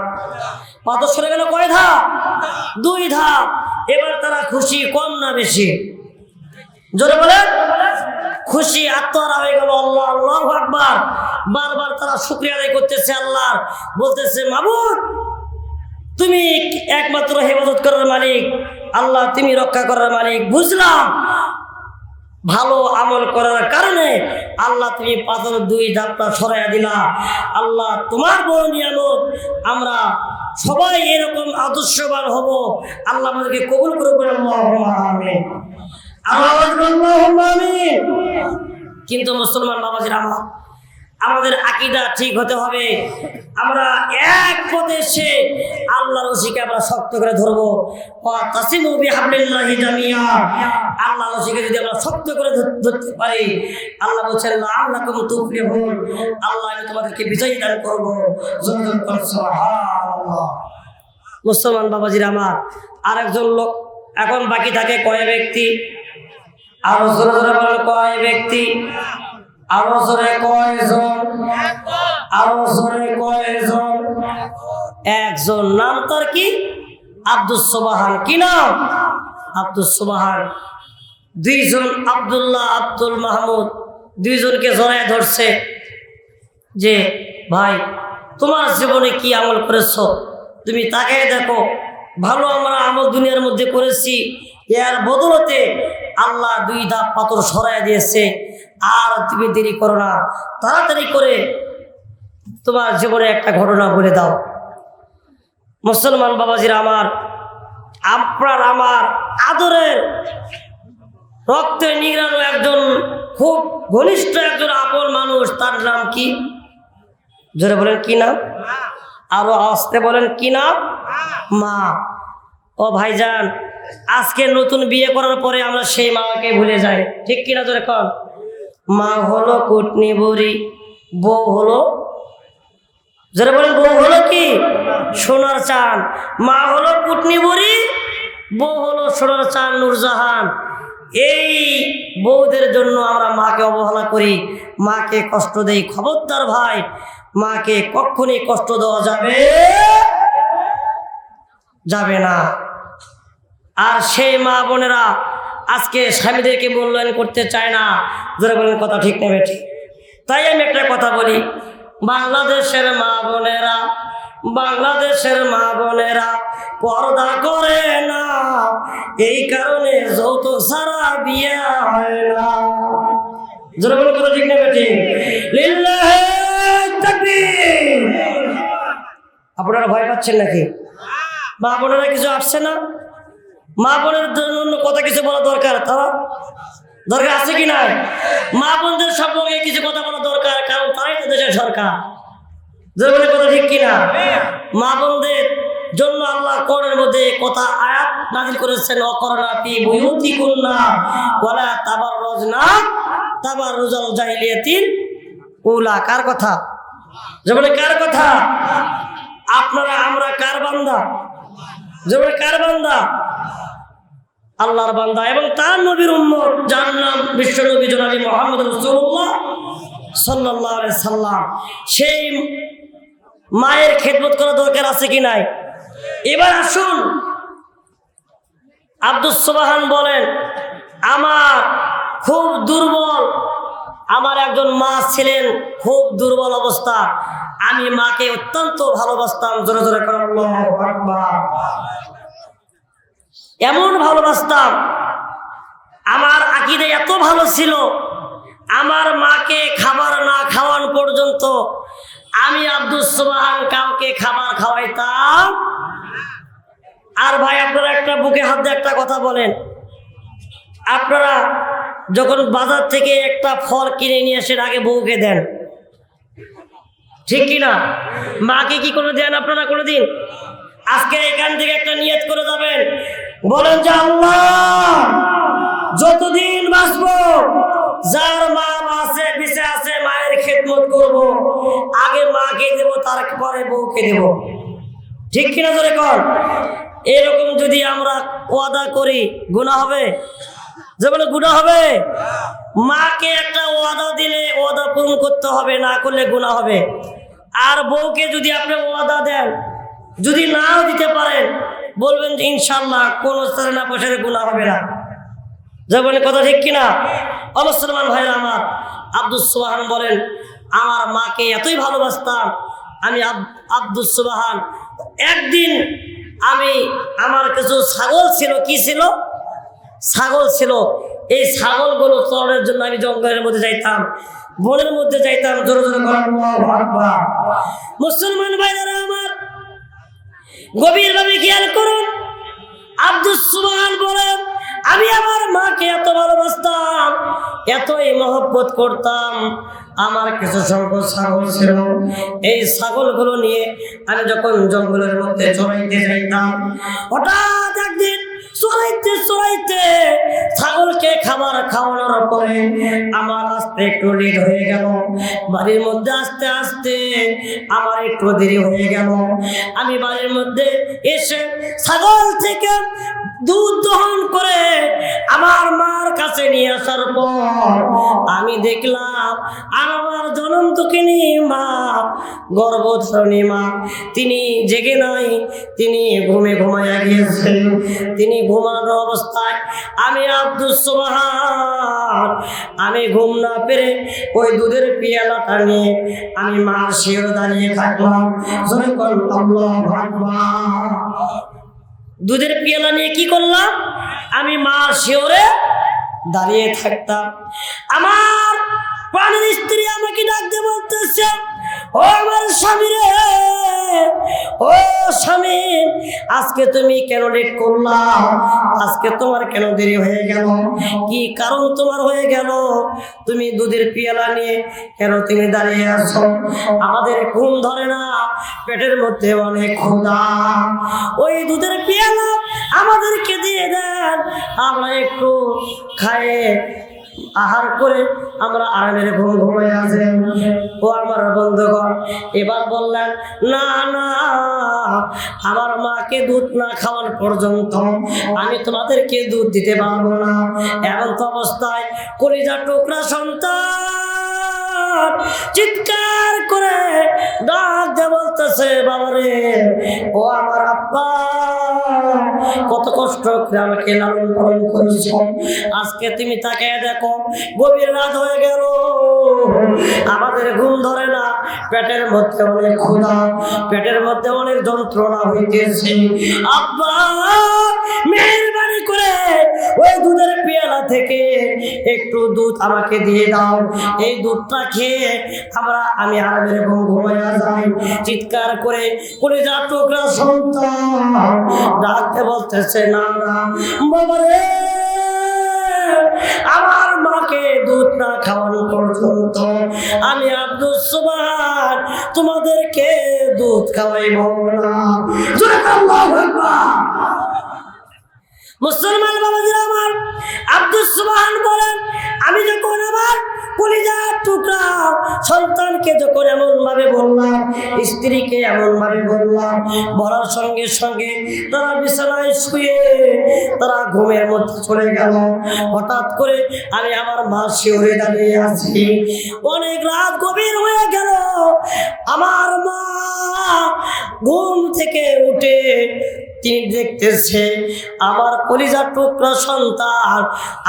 পাথর সরে গেল কয় ধাপ? 2 ধাপ। এবার তারা খুশি, কম না বেশি? জোরে বলে খুশি, আত্মহারা হয়ে গেল। আল্লাহ, আল্লাহু আকবার। বারবার তারা শুকরিয়া আদায় করতেছে, আল্লাহ বলতেছে, মাবুদ তুমি একমাত্র হেফাজত করার মালিক, আল্লাহ তুমি রক্ষা করার মালিক। বুঝলাম ভালো আমল করার কারণে আল্লাহ তুমি পাথর 2 ধাপটা সরাইয়া দিলা। আল্লাহ তোমার বড় নিয়ামত, আমরা সবাই এরকম আদর্শবান হব। আল্লাহ আমাদেরকে কবুল করুন। আল্লাহুম্মা আমিন, আল্লাহুম্মা আমিন। কিন্তু মুসলমান বাবাজিরা আমার, আমাদের আকীদা ঠিক হতে হবে। আমরা এক পথে এসে আল্লাহর রশিকে আমরা শক্ত করে ধরবো। ওয়াতাসিমু বিহাবলিল্লাহি জামিয়া। আল্লাহর রশিকে যদি আমরা শক্ত করে ধরতে পারি, আল্লাহ বলেন লাআল্লাকুম তুফলিহুন, আল্লাহ আমি তোমাদেরকে বিজয় দান করব। সুবহানাল্লাহ। মুসলমান বাবাজিরা আমার, আরেকজন লোক এখন বাকি থাকে কয় ব্যক্তি? আরো জোরে জোরে বলেন কয় ব্যক্তি? আরো জোরে কয়জন? আরো জোরে কয়জন? একজন। নাম তার কি? আব্দুস সুবহান। কি নাম? আব্দুস সুবহান। 2 জন আব্দুল্লাহ, আব্দুল মাহমুদ 2 জনকে জড়ায় ধরছে যে ভাই তোমার জীবনে কি আমল করেছো, তুমি তাকে দেখো, ভালো আমরা আমল দুনিয়ার মধ্যে করেছি, এর বদলতে আল্লাহ 2 ধাপ পাথর সরাই দিয়েছে। আর তুমি দেরি করো না, তাড়াতাড়ি করে তোমার জীবনে একটা ঘটনা বলে দাও। মুসলমান বাবাজিরা আমার, আপনার আমার আদরের রক্তে নিংড়ানো একজন খুব ঘনিষ্ঠ একজন আপন মানুষ, তার নাম কি? জোরে বলেন কি নাম? আরো আস্তে বলেন কি নাম? মা। ও ভাইজান, আজকে নতুন বিয়ে করার পরে আমরা সেই মাকে ভুলে যাই, ঠিক কিনা জোরে কন? মা হলো কুটনি বুড়ি, বউ হলো, যারা বলেন বউ হলো কি? সোনার চাঁদ। মা হলো কুটনি বুড়ি, বউ হলো সোনার চাঁদ নূরজাহান। এই বউদের জন্য আমরা মাকে অবহেলা করি, মাকে কষ্ট দেই। খবরদার ভাই, মাকে কখনই কষ্ট দেওয়া যাবে না। আর সেই মা বোনেরা আজকে স্বামীদেরকে মূল্যায়ন করতে চায় না। যারা বলেন কথা ঠিক নেবে ঠিক। তাই আমি একটা কথা বলি, বাংলাদেশের মা বোনেরা পর্দা করে না, এই কারণে যৌতুক ছাড়া বিয়ে হয় না। যারা বলেন কথা ঠিক নেবে ঠিক। লিল্লাহি তাকবীর। আপনারা ভয় পাচ্ছেন নাকি? মা বোনেরা কিছু আসছে না? মা বোনের জন্য কথা কিছু বলা দরকার, তারা দরকার আছে কি না? মা বোনদের সম্পর্কে কিছু কথা বলা দরকার, কারণ তারাই তো দেশের সরকার। জোরে কথা ঠিক কিনা? মা বোনদের জন্য আল্লাহ কোরআনের মধ্যে কথা আয়াত নাযিল করেছেন, অকরনা ফি বুয়ুতিকুন্না ওয়ালা তাবাররুজনা তাবাররুজাল জাহিলিয়াতিল উলা। কার কথা? যেমন কার কথা? আপনারা আমরা কার বান্দা? যেমন কার বান্দা? আল্লাহর বান্দা এবং তার নবীর উম্মত, যার নাম বিশ্ব নবী জনাবি মুহাম্মদ রাসূলুল্লাহ সাল্লাল্লাহু আলাইহি সাল্লাম। সেই মায়ের খেদমত করা দরকার আছে কি নাই? এবার আসুন, আব্দুস সুবহান বলেন, আমার খুব দুর্বল, আমার একজন মা ছিলেন খুব দুর্বল অবস্থা, আমি মাকে অত্যন্ত ভালোবাসতাম। জোরে জোরে করে আল্লাহু আকবার। এমন ভালোবাসতাম, আমার আকীদা এত ভালো ছিল, আমার মাকে খাবার না খাওয়ান পর্যন্ত আমি আব্দুস সুবহান কাউকে খাবার খাওয়াইতাম। আর ভাই, আপনারা একটা বুকে হাত দিয়ে একটা কথা বলেন, আপনারা যখন বাজার থেকে একটা ফল কিনে নিয়ে এসে আগে বউকে দেন, ঠিক কিনা? মাকে কি কোনো দেন আপনারা কোনোদিন? আজকে এখান থেকে একটা নিয়ত করে যাবেন, বলেন যে আল্লাহ, যতদিন বাঁচবো, যার মা আছে বেঁচে আছে, মায়ের খেদমত করব, আগে মাকে দেব, তারপরে বউকে দেব, ঠিক কিনা জোরে কর? এরকম যদি আমরা ওয়াদা করি, গুনাহ হবে? যে বলে গুনাহ হবে? মাকে একটা ওয়াদা দিলে ওয়াদা পূরণ করতে হবে, না করলে গুনাহ হবে। আর বউকে যদি আপনি ওয়াদা দেন, যদি নাও দিতে পারেন, বলবেন যে ইনশাআল্লাহ কোন স্তরে না পয়সারে গুনাহ হবে না। যেমন কথা ঠিক কিনা? মুসলমান ভাইরা আমার, আব্দুস সুবহান বলেন, আমার মাকে এতই ভালোবাসতাম আমি আব্দুস সুবহান, একদিন আমার কিছু ছাগল ছিল, কি ছিল? ছাগল ছিল। এই ছাগলগুলো চড়ানোর জন্য আমি জঙ্গলের মধ্যে যাইতাম, বনের মধ্যে যাইতাম। জোরে জোরে আল্লাহু আকবার। মুসলমান ভাইরা আমার, গভীরভাবে খেয়াল করুন, আব্দুস সুবহান বলেন, আমি আমার মাকে এত ভালোবাসতাম, এতই মহব্বত করতাম, আমার কিছু সংখ্যক ছাগল ছিল। এই ছাগলগুলো নিয়ে আমি যখন জঙ্গলের মধ্যে চড়াইতে যাইতাম, হঠাৎ একদিন চড়াইতে ছাগলকে খাবার খাওয়ানোর পরে আমার আস্তে একটু লেট হয়ে গেল। বাড়ির মধ্যে আস্তে আস্তে আমার একটু দেরি হয়ে গেল। আমি বাড়ির মধ্যে এসে ছাগল থেকে দুধ দহন করে আমার মার কাছে নিয়ে আসার পর আমি দেখলাম আমার জনমদুঃখিনী মা, গর্ভধারিণী মা, তিনি জেগে নাই, তিনি ঘুমাইয়া গিয়েছেন। তিনি ঘুমানোর অবস্থায় আমি আব্দুস সুবহান, আমি ঘুম না পেরে ওই দুধের পেয়ালাটা নিয়ে আমি মার শিয়রে দাঁড়িয়ে থাকলাম। জোরে বল আল্লাহু আকবার। দুধের পেয়ালা নিয়ে কি করলাম? আমি মার শিয়রে দাঁড়িয়ে থাকতাম। আমার প্রাণের স্ত্রী আমাকে ডাকতে বলতেছে, ও আমার স্বামী রে, ও স্বামী, আজকে তুমি কেন লেট করলা? আজকে তোমার কেন দেরি হয়ে গেল? কি কারণ তোমার হয়ে গেল? তুমি দুধের পেয়ালা নিয়ে কেন তুমি দাঁড়িয়ে আছো? আমাদের ঘুম ধরে না, পেটের মধ্যে অনেক ক্ষুধা। ওই দুধের পেয়ালা আমাদেরকে দিয়ে দেন, আমরা একটু খায়ে আহার করে আমরা আরামের ঘুম ঘুমিয়ে আছি। ও আমার বন্ধুগণ, এবার বললেন না না, আমার মাকে দুধ না খাওয়ান পর্যন্ত আমি তোমাদেরকে দুধ দিতে পারবো না। এমন তো অবস্থায় কলিজার টুকরা সন্তান চিৎকার করে ডাক দিয়ে বলতেছে, বাবারে, ও আমার আব্বা, কত কষ্ট করে আমাকে লালন পালন করেছ, আজকে তুমি তাকে দেখো, গভীর রাত হয়ে গেল, আমাদের ঘুম ধরে না, পেটের মধ্যে অনেক ক্ষুধা, পেটের মধ্যে অনেক যন্ত্রণা হইতেছে। আব্বা, মেহেরবানি করে ওই দুধের পেয়ালা থেকে একটু দুধ আমাকে দিয়ে দাও, এই দুধটা খেয়ে আমি আরামের ঘুম ঘুমাইয়া যাই। চিৎকার করে কলিজার টুকরা সন্তান ডাকতে বলতেছে, না না বাবা রে, আমার মাকে দুধ না খাওয়ানো পর্যন্ত আমি আব্দুস সুবহান তোমাদেরকে দুধ খাওয়াইব না। আল্লাহু আকবার। মুসলমান বাবাজিরা আমার, আব্দুস সুবহান বলেন, আমি যখন আমার কলিজার টুকরা সন্তানকে যখন এমন ভাবে বললাম, স্ত্রীকে এমন ভাবে বললাম, বলার সঙ্গে সঙ্গে তারা বিছানায় শুয়ে তারা ঘুমের মধ্যে চলে গেল। হঠাৎ করে আমি আমার মা শিউরে দাঁড়িয়ে আছি, অনেক রাত গভীর হয়ে গেল। আমার মা ঘুম থেকে উঠে তিনি দেখতেছে আমার কলিজার টুকরা সন্তান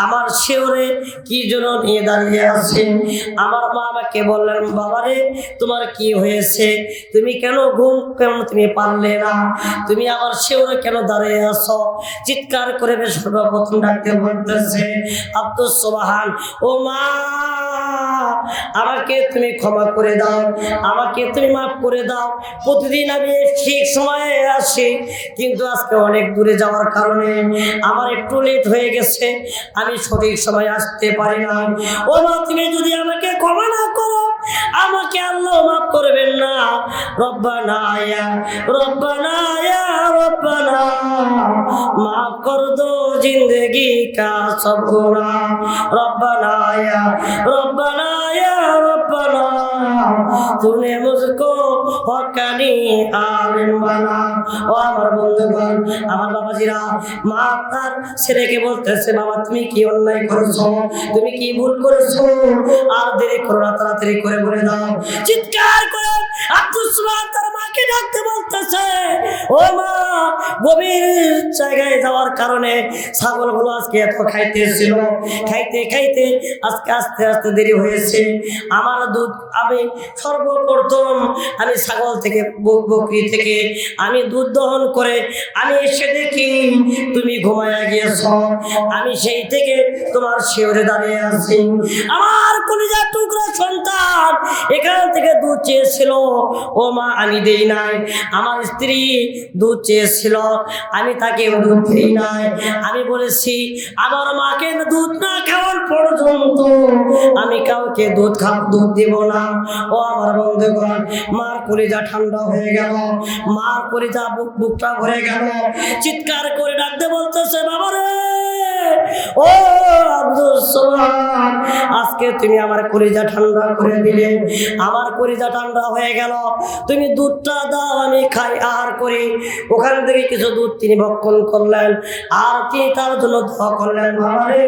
আমার শিওরে কি জন্য নিয়ে দাঁড়িয়ে আছে। আমার মা আমাকে বললেন, বাবারে, তোমার কি হয়েছে? তুমি কেন ঘুম তুমি পারলে না? তুমি আমার শিওরে কেন দাঁড়িয়ে আছো? চিৎকার করে সর্বপ্রথম ডাকতে বলতেছে, আব্দুস সুবহান, ও মা, আমাকে তুমি ক্ষমা করে দাও, আমাকে তুমি মাফ করে দাও। প্রতিদিন আমি ঠিক সময়ে আসি, কিন্তু আজকে অনেক দূরে যাওয়ার কারণে আমার একটু লেট হয়ে গেছে, আমি সঠিক সময় আসতে পারি না। ও মা, তুমি যদি আমাকে ক্ষমা না করো, আমাকে আল্লাহ মাফ করবেন না। রব্বানা ইয়া রব্বানা ইয়া রব্বানা, মাফ কর দো জিंदगी का सब गुनाह। रब्बाना या रब्बाना या रब्बाना, तूने मुझको हक्कानी आलिम बना। ও আমার বন্ধুগণ, আমার বাবাজিরা, মা তার ছেলেকে বলতেছে, বাবা, তুমি কি অন্যায় করেছো? তুমি কি ভুল করেছো? আর দেরি করো না, তাড়াতাড়ি করে বলে দাও। চিৎকার করে আব্দুস সুবহান তার মাকে ডাকতে বলতেছে, ও মা, গভীর জায়গায় যাওয়ার কারণে ছাগলগুলো আজকে এত খাইতেছিল, খাইতে খাইতে আজকে আস্তে আস্তে দেরি হয়েছে। আমার দুধ আমি সর্বপ্রথম আমি ছাগল থেকে বকরি থেকে আমি দুধ দহন করে আমি এসে দেখি তুমি ঘুমায়া গিয়েছ। আমি সেই থেকে তোমার শিওরে দাঁড়িয়ে আছি। আমার কলিজার টুকরা সন্তান এখান থেকে দুধ চেয়েছিল, ও মা, আমি দেই নাই। আমার স্ত্রী দুধ চেয়েছিল, আমি তাকে দুধ দেই নাই। আমি বলেছি আমার মাকে দুধ না খাওয়ার পর্যন্ত আমি কাউকে দুধ দেব না। ও আমার বন্ধুগণ, মার কলিজা ঠান্ডা হয়ে গেল, মার কলিজা বুকটা ভরে গেল। চিৎকার করে ডাকতে বলতেছে, বাবারে, ও আব্দুস সুবহান, আজকে তুমি আমার কলিজা ঠান্ডা করে দিলে, আমার কলিজা ঠান্ডা হয়ে গেল। তুমি দুধটা দাও, আমি খাই, আহার করি। ওখান থেকে কিছু দুধ তিনি ভক্ষণ করলেন, আর তিনি তার জন্য দোয়া করলেন, বাবারে,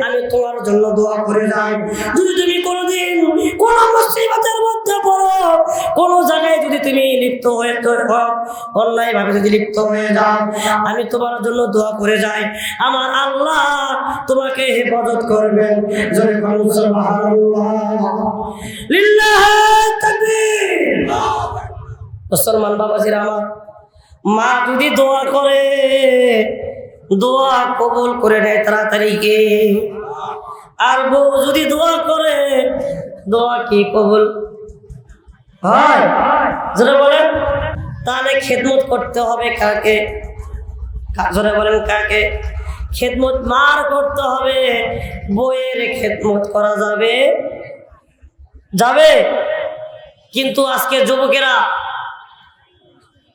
আমি তোমার জন্য দোয়া করে যাই। যদি তুমি কোনোদিন কোন মুসিবতের মধ্যে পড়ো, কোন জায়গায় যদি তুমি লিপ্ত হয়ে অন্যায় ভাবে যদি লিপ্ত হয়ে যাও, আমি তোমার জন্য দোয়া করে যাই, আমার আল্লাহ তোমাকে হেফাজত করবেন। জয় সুবহানাল্লাহ, লিল্লাহি তাকবীর। মুসলমান বাবাজিরা আমার, মা যদি দোয়া করে, দোয়া কবুল করে নেয় তাড়াতাড়ি কে। আর বউ যদি দোয়া করে, দোয়া কি কবুল হয়? যারা বলেন তাহলে খেদমত করতে হবে কাকে? জোরে বলেন কাকে? খেদমত মার করতে হবে, বইয়ের খেদমত করা যাবে? যাবে? কিন্তু আজকে যুবকেরা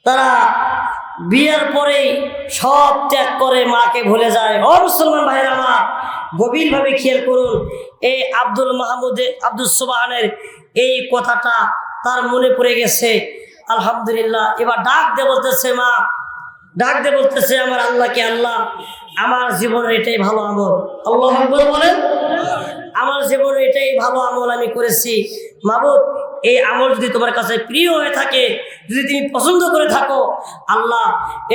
তারা বিয়ের পরেই সব ত্যাগ করে মাকে ভুলে যায়। ও মুসলমান ভাইয়েরা আমার, গভীরভাবে খেয়াল করুন। এই আব্দুল সুবহানের এই কথাটা তার মনে পড়ে গেছে। আলহামদুলিল্লাহ, এবার ডাক দিয়ে বলতেছে, মা ডাক দিয়ে বলতেছে আমার আল্লাহকে, আল্লাহ আমার জীবনের এটাই ভালো আমল। আল্লাহু আকবার বলেন। আমার জীবনে এটাই ভালো আমল আমি করেছি, মাবুদ এই আমল যদি তোমার কাছে প্রিয় হয়ে থাকে, যদি তুমি পছন্দ করে থাকো, আল্লাহ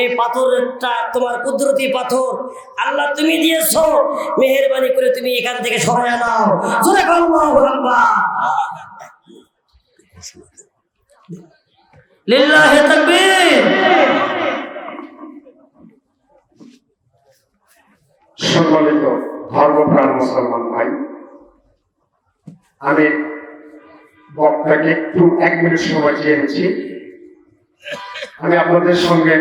এই পাথরটা তোমার কুদরতি পাথর, আল্লাহ তুমি দিয়েছো, মেহেরবানি করে তুমি এখান থেকে সরায় নাও। জোরে বলো আল্লাহু আকবার। লিল্লাহি তাকবীর। সম্মানিত ধর্মপ্রাণ মুসলমান ভাই, আমি বক্তাকে একটু 1 মিনিট সময় চেয়েছি। আমি আপনাদের সঙ্গে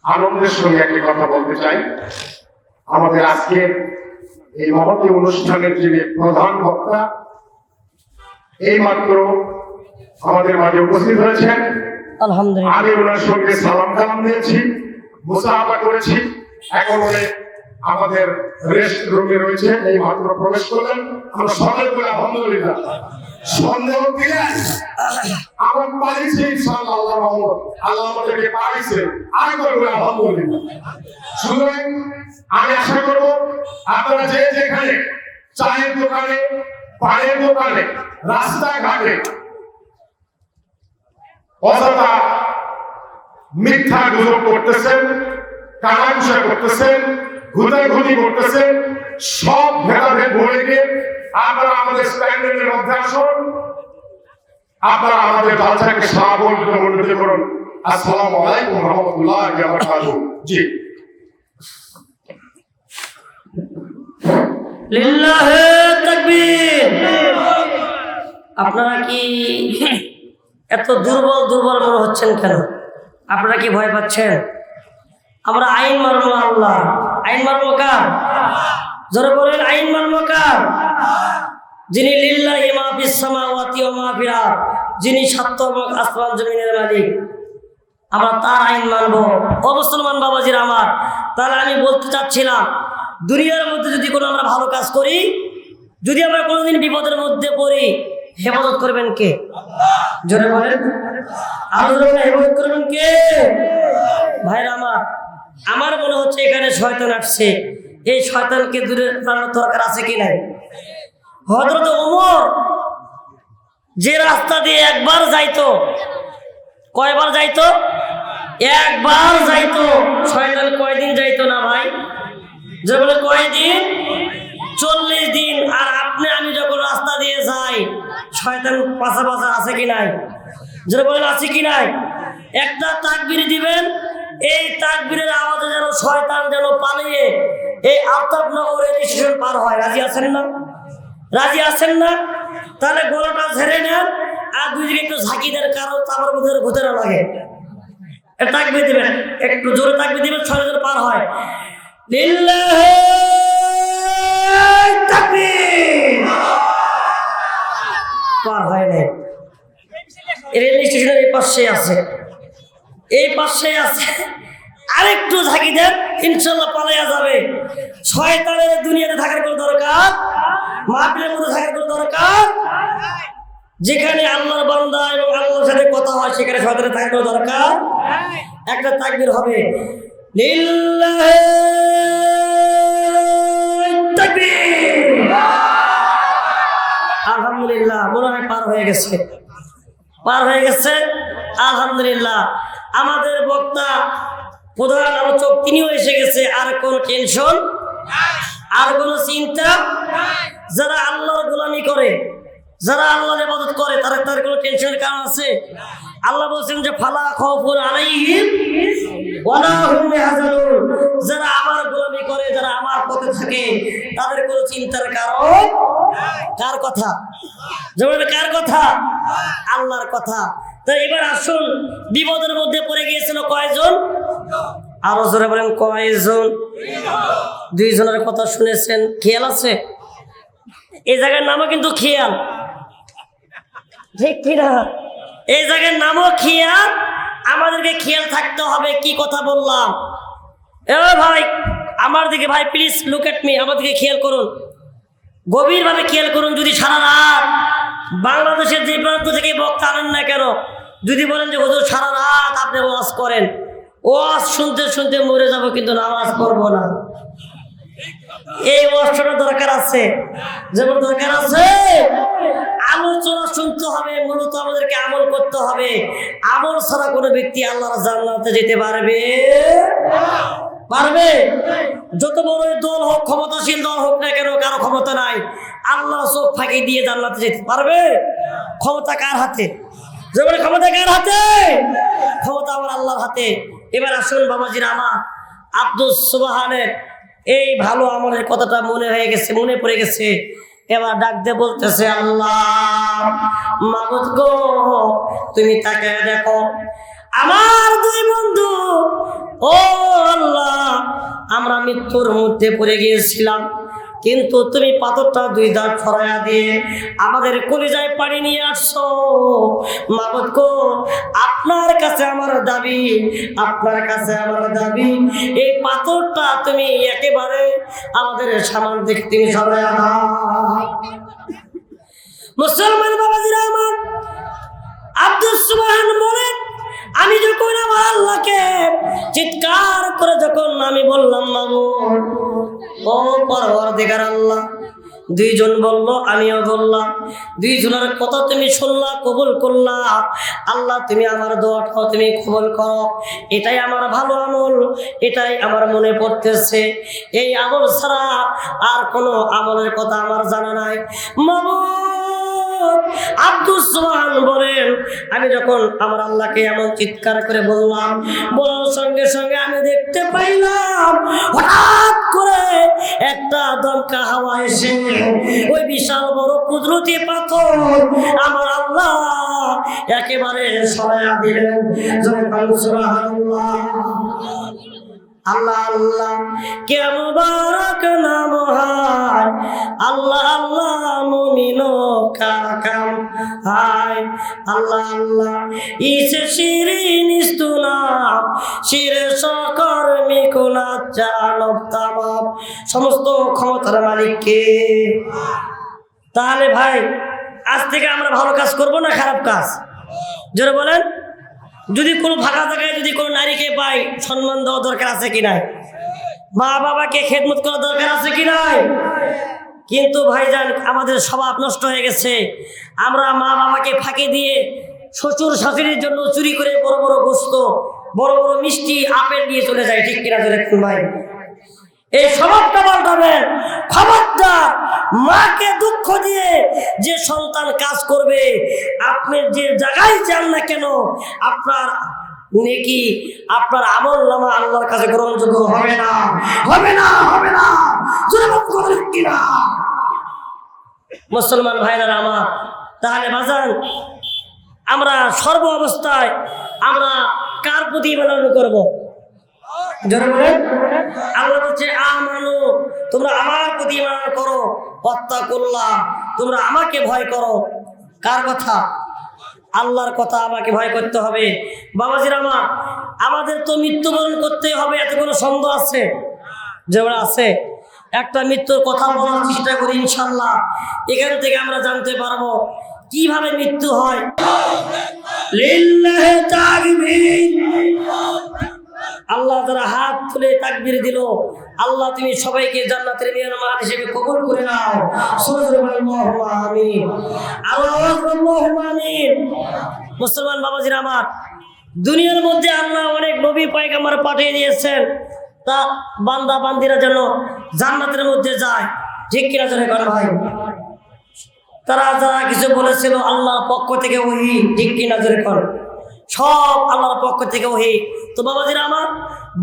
আনন্দের সঙ্গে একটি কথা বলতে চাই। আমাদের আজকের এই মহতী অনুষ্ঠানের যিনি প্রধান বক্তা এইমাত্র আমাদের মাঝে উপস্থিত হয়েছেন। আলহামদুলিল্লাহ, আমি ওনার সঙ্গে সালাম কালাম দিয়েছি, মুসাফা করেছি। এখন উনি আমাদের রেস্ট রুমে রয়েছে, এই মাত্র প্রবেশ করলেন। আমরা সকলে বলে আলহামদুলিল্লাহ। সন্দেহ দিলেন আমার পাইছি ইনশাআল্লাহ, আল্লাহ রহমত, আল্লাহ আমাদেরকে পাইছে। আরেকবার বলে আলহামদুলিল্লাহ। সুতরাং আমি আশা করব আপনারা যে যেখানে চায়ের দোকানে, পানের দোকানে, রাস্তাঘাটে অযথা মিথ্যা গুজব করতেছেন, কানাঘুষা করতেছেন, ঘুতাঘুতি করতেছেন, সব ভেদাভেদ ভুলে গিয়ে আপনারা আমাদের স্ট্যান্ডার্ডের মধ্যে আসুন। আপনারা আমাদের বাচ্চাকে সাবলীল মনোনীত করুন। আসসালামু আলাইকুম ওয়া রাহমাতুল্লাহি ওয়া বারাকাতুহু। জি, লিল্লাহি তাকবীর। আপনারা কি এত দুর্বল দুর্বল মনে হচ্ছেন কেন? আপনারা কি ভয় পাচ্ছেন? আমরা আইন মানব আল্লাহ, আইন মানব কার? যারা বলেন আইন মানব কার? যিনি লিল্লাহি মা ফিস সামাওয়াতি ওয়া মা ফিল আরদ, যিনি সাত আসমান জমিনের মালিক, আমরা তার আইন মানব। ও মুসলমান বাবাজিরা আমার, তাহলে আমি বলতে চাচ্ছিলাম, দুনিয়ার মধ্যে যদি কোনো আমরা ভালো কাজ করি, যদি আমরা কোনোদিন বিপদের মধ্যে পড়ি, হেফাজত করবেন কে? জোরে বলেন, আরো জোরে হেফাজত করবেন কে? ভাইরা আমার মনে হচ্ছে এখানে শয়তান আসছে। এই শয়তানকে দূরে সরানোর দরকার আছে কি নাই? হযরত ওমর যে রাস্তা দিয়ে একবার যাইতো, কয়বার যাইতো? একবার যাইতো। শয়তান কয়দিন যাইতো না ভাই? যে বলে কয়দিন? 40 দিন। আর আপনি আমি যখন রাস্তা দিয়ে যাই, শয়তান পাশা পাশা আছে কি নাই? যারা বলেন আছে কি নাই? একটা তাকবীর দিবেন, এই তাকবীরের আওয়াজে যেন শয়তান যেন পালিয়ে এই আফতাবনগর রেল স্টেশন পার হয়। রাজি আছেন না? রাজি আছেন না? তাহলে গলাটা ঝেড়ে নেন আর দুই দিকে একটু ঝাঁকি দেন, কারণ আমার মধ্যে ঘুরতে না লাগে। তাকবীর দিবেন, একটু জোরে তাকবীর দিবেন, শয়তান পার হয়। লিল্লাহি তাকবীর। পার হয় নাই। রেল স্টেশনের এই পাশে আছে, এই পাশে আছে। আরেকটু ঝাঁকি দেন, ইনশাল্লাহ পালাইয়া যাবে। শয়তানের দুনিয়াতে থাকার কোনো দরকার, মাহফিলের মধ্যে থাকার কোনো দরকার। যেখানে আল্লাহর বান্দা এবং আল্লাহর সাথে কথা হয়, সেখানে শয়তানের থাকার কোনো দরকার। একটা তাকবীর হবে, লিল্লাহি তাকবীর। আলহামদুলিল্লাহ, মনে হয় পার হয়ে গেছে, পার হয়ে গেছে। আলহামদুলিল্লাহ, আমাদের বক্তা প্রধান আলোচক তিনিও এসে গেছে। আর কোনো টেনশন, আর কোনো চিন্তা। যারা আল্লাহর গোলামি করে, যারা আল্লাহর ইবাদত করে, তার কোনো টেনশনের কারণ আছে? আল্লাহ বলছেন যে ফালা খাউফুন আলাইহিম ওয়ালা হুম ইয়াহজানুন। যারা আমার গোলামি করে, যারা আমার পথে থাকে, তাদের কোনো চিন্তার কারণ। কার কথা? যেমন কার কথা? আল্লাহর কথা। তো এবার আসুন, বিপদের মধ্যে পড়ে গিয়েছিল কয়জন? আরো জোরে বলেন, কয়জন? 2 জনের কথা শুনেছেন, খেয়াল আছে? এই জায়গার নামও কিন্তু খেয়াল, ঠিক কিনা? এই জায়গার নামও খেয়াল। আমাদেরকে খেয়াল থাকতে হবে কি কথা বললাম। এ ভাই, আমার দিকে ভাই প্লিজ লুক এট মি, আমার দিকে খেয়াল করুন, গভীরভাবে খেয়াল করুন। যদি সারা রাত বাংলাদেশের যে প্রান্ত থেকে বক্তা আনেন না কেন, যদি বলেন যে হুজুর সারা রাত আপনি ওয়াজ করেন, ওয়াজ শুনতে শুনতে মরে যাব কিন্তু নামাজ পড়বো না, এই ওয়াজটা দরকার আছে, যেমন দরকার আছে আলোচনা শুনতে হবে। মূলত আমাদেরকে আমল করতে হবে। আমল ছাড়া কোনো ব্যক্তি আল্লাহর জান্নাতে যেতে পারবে? পারবে? যত বড় দল হোক, ক্ষমতাশীল দল হোক না কেন, কারো ক্ষমতা নাই। আল্লাহ চোখ ফাঁকি দিয়ে জান্নাতে যেতে পারবে? ক্ষমতা কার হাতে? যেমন ক্ষমতা কার হাতে? ক্ষমতা আমার আল্লাহর হাতে। এবার আসুন বাবাজিরা আমার, আব্দুস সুবহানের এই ভালো আমলের কথাটা মনে হয়ে গেছে, মনে পড়ে গেছে। এবার ডাক দিয়ে বলতেছে, আল্লাহ মাবুদ গো, তুমি তাকে দেখো, আমার 2 বন্ধু, ও আল্লাহ, আমরা মৃত্যুর মধ্যে পড়ে গিয়েছিলাম, কিন্তু তুমি পাথরটা 2 দাঁত ছড়াইয়া দিয়ে আমাদের কলিজায় পানি নিয়ে আসছো। মাবুদ গো, আপনার কাছে আমার দাবি, আপনার কাছে আমার দাবি, এই পাথরটা তুমি একেবারে আমাদের সামান থেকে তুমি সরাইয়া দাও। মুসলমান বাবাজিরা আমার, আব্দুস সুবহান বলেন, আমি যখন আমার আল্লাহকে চিৎকার করে যখন আমি বললাম, মাবুদ ও পরওয়ারদিগার আল্লাহ, 2 জন বলল, আমিও বললাম, 2 জনের কথা তুমি শুনলা, কবুল করলা। আল্লাহ তুমি আমার দোয়াটাও তুমি কবুল করো। এটাই আমার ভালো আমল, এটাই আমার মনে পড়তেছে। এই আমল ছাড়া আর কোনো আমলের কথা আমার জানা নাই। মাবুদ, আব্দুস সুবহান বলেন, আমি যখন আমার আল্লাহকে এমন চিৎকার করে বললাম, বলার সঙ্গে সঙ্গে আমি দেখতে পাইলাম হঠাৎ করে একটা দমকা হাওয়া এসে ওই বিশাল বড় কুদরতি পাথর আমার আল্লাহ একেবারে সরাইয়া দিলেন। সুবহানাল্লাহ, আল্লাহ আল্লাহ কে মুবারক নাম হয়, আল্লাহ আল্লাহ মুমিনো কাকাম হায়, আল্লাহ আল্লাহ ইসে শিরিন ইস্তুনা শিরে সকর মিকুনা জানব তামাম, সমস্ত ক্ষমতার মালিক কে? তাহলে ভাই, আজ থেকে আমরা ভালো কাজ করব না খারাপ কাজ? জোরে বলেন। যদি কোনো ফাঁকা জায়গায় যদি কোনো নারীকে পাই, সম্মান দেওয়া দরকার আছে কি নাই? মা বাবাকে খেদমত করা দরকার আছে কি নাই? কিন্তু ভাইজান, আমাদের স্বভাব নষ্ট হয়ে গেছে। আমরা মা বাবাকে ফাঁকি দিয়ে শ্বশুর শাশুড়ির জন্য চুরি করে বড় বড় গোস্ত, বড় বড় মিষ্টি, আপেল নিয়ে চলে যায়, ঠিক কিনা দেখুন ভাই? এই স্বভাবটা পাল্টাবেন। খবরদার, মাকে দুঃখ দিয়ে যে সন্তান কাজ করবে, আপনি যে জায়গায় যান না কেন, আপনার নেকি, আপনার আমল নামা আল্লাহর কাছে গ্রহণযোগ্য হবে না, হবে না, হবে না। কিনা মুসলমান ভাইরা আমার, তাহলে বাজান, আমরা সর্ব অবস্থায় আমরা কার প্রতি ইমান করব? আল্লাহ বলছে, আমানু, তোমরা আমার প্রতি ইমান করো, ওয়াত্তাকুল্লাহ, তোমরা আমাকে ভয় করো। কার কথা? আল্লাহর কথা। আমাকে ভয় করতে হবে। বাবাজির আমার, আমাদের তো মৃত্যুবরণ করতে হবে, এত কোনো সন্দেহ আছে? যেমন আছে, একটা মৃত্যুর কথা বলার চেষ্টা করি ইনশাল্লাহ। এখান থেকে আমরা জানতে পারবো কিভাবে মৃত্যু হয়। লিল্লাহি তাকবীর। আল্লাহ তারা হাত তুলে তাকবীর দিল। আল্লাহ তুমি সবাইকে জান্নাতের মেহমান হিসেবে কবুল করে নাও। আল্লাহুম্মা আমিন, আল্লাহুম্মা আমিন। মুসলমান বাবাজিরা আমার, দুনিয়ার মধ্যে আল্লাহ অনেক নবী পয়গম্বর পাঠিয়ে দিয়েছেন, তা বান্দা বান্দিরা যেন জান্নাতের মধ্যে যায়, ঠিক কিনা জোরে কর ভাই? তারা যারা কিছু বলেছিল আল্লাহর পক্ষ থেকে ওহী, ঠিক কিনা জোরে কর? সব আল্লাহর পক্ষ থেকে ওহী। তো বাবাজিরা আমার,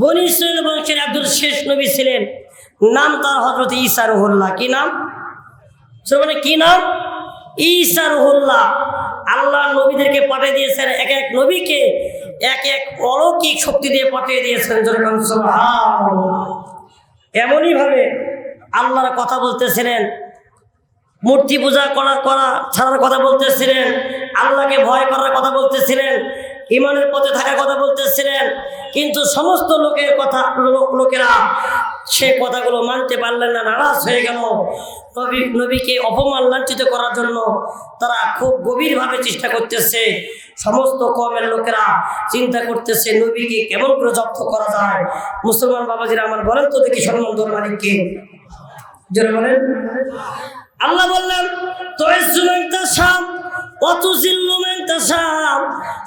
বনী ইসরাঈল বংশের একজন শেষ নবী ছিলেন, নাম তার হযরত ঈসা রুহুল্লাহ। কি নাম? মানে কি নাম? ঈসা রুহুল্লাহ, আল্লাহ নবীদেরকে পাঠিয়ে দিয়েছেন, এক এক নবীকে এক এক অলৌকিক শক্তি দিয়ে পাঠিয়ে দিয়েছেন। এমনই ভাবে আল্লাহর কথা বলতেছিলেন, মূর্তি পূজা করা ছাড়ার কথা বলতেছিলেন, আল্লাহকে ভয় করার কথা বলতেছিলেন, ইমানের পথে থাকার কথা বলতেছিলেন। কিন্তু সমস্ত লোকেরা সে কথাগুলো মানতে পারলেন না, নারাজ হয়ে গেল। নবীকে অপমান লাঞ্ছিত করার জন্য তারা খুব গভীরভাবে চেষ্টা করতেছে। সমস্ত কওমের লোকেরা চিন্তা করতেছে নবীকে কেমন করে জব্দ করা যায়। মুসলমান বাবাজিরা আমার, বলেন তো দেখি সম্মান দেওয়ার মালিককে, জোরে বলেন। আল্লাহ বললেন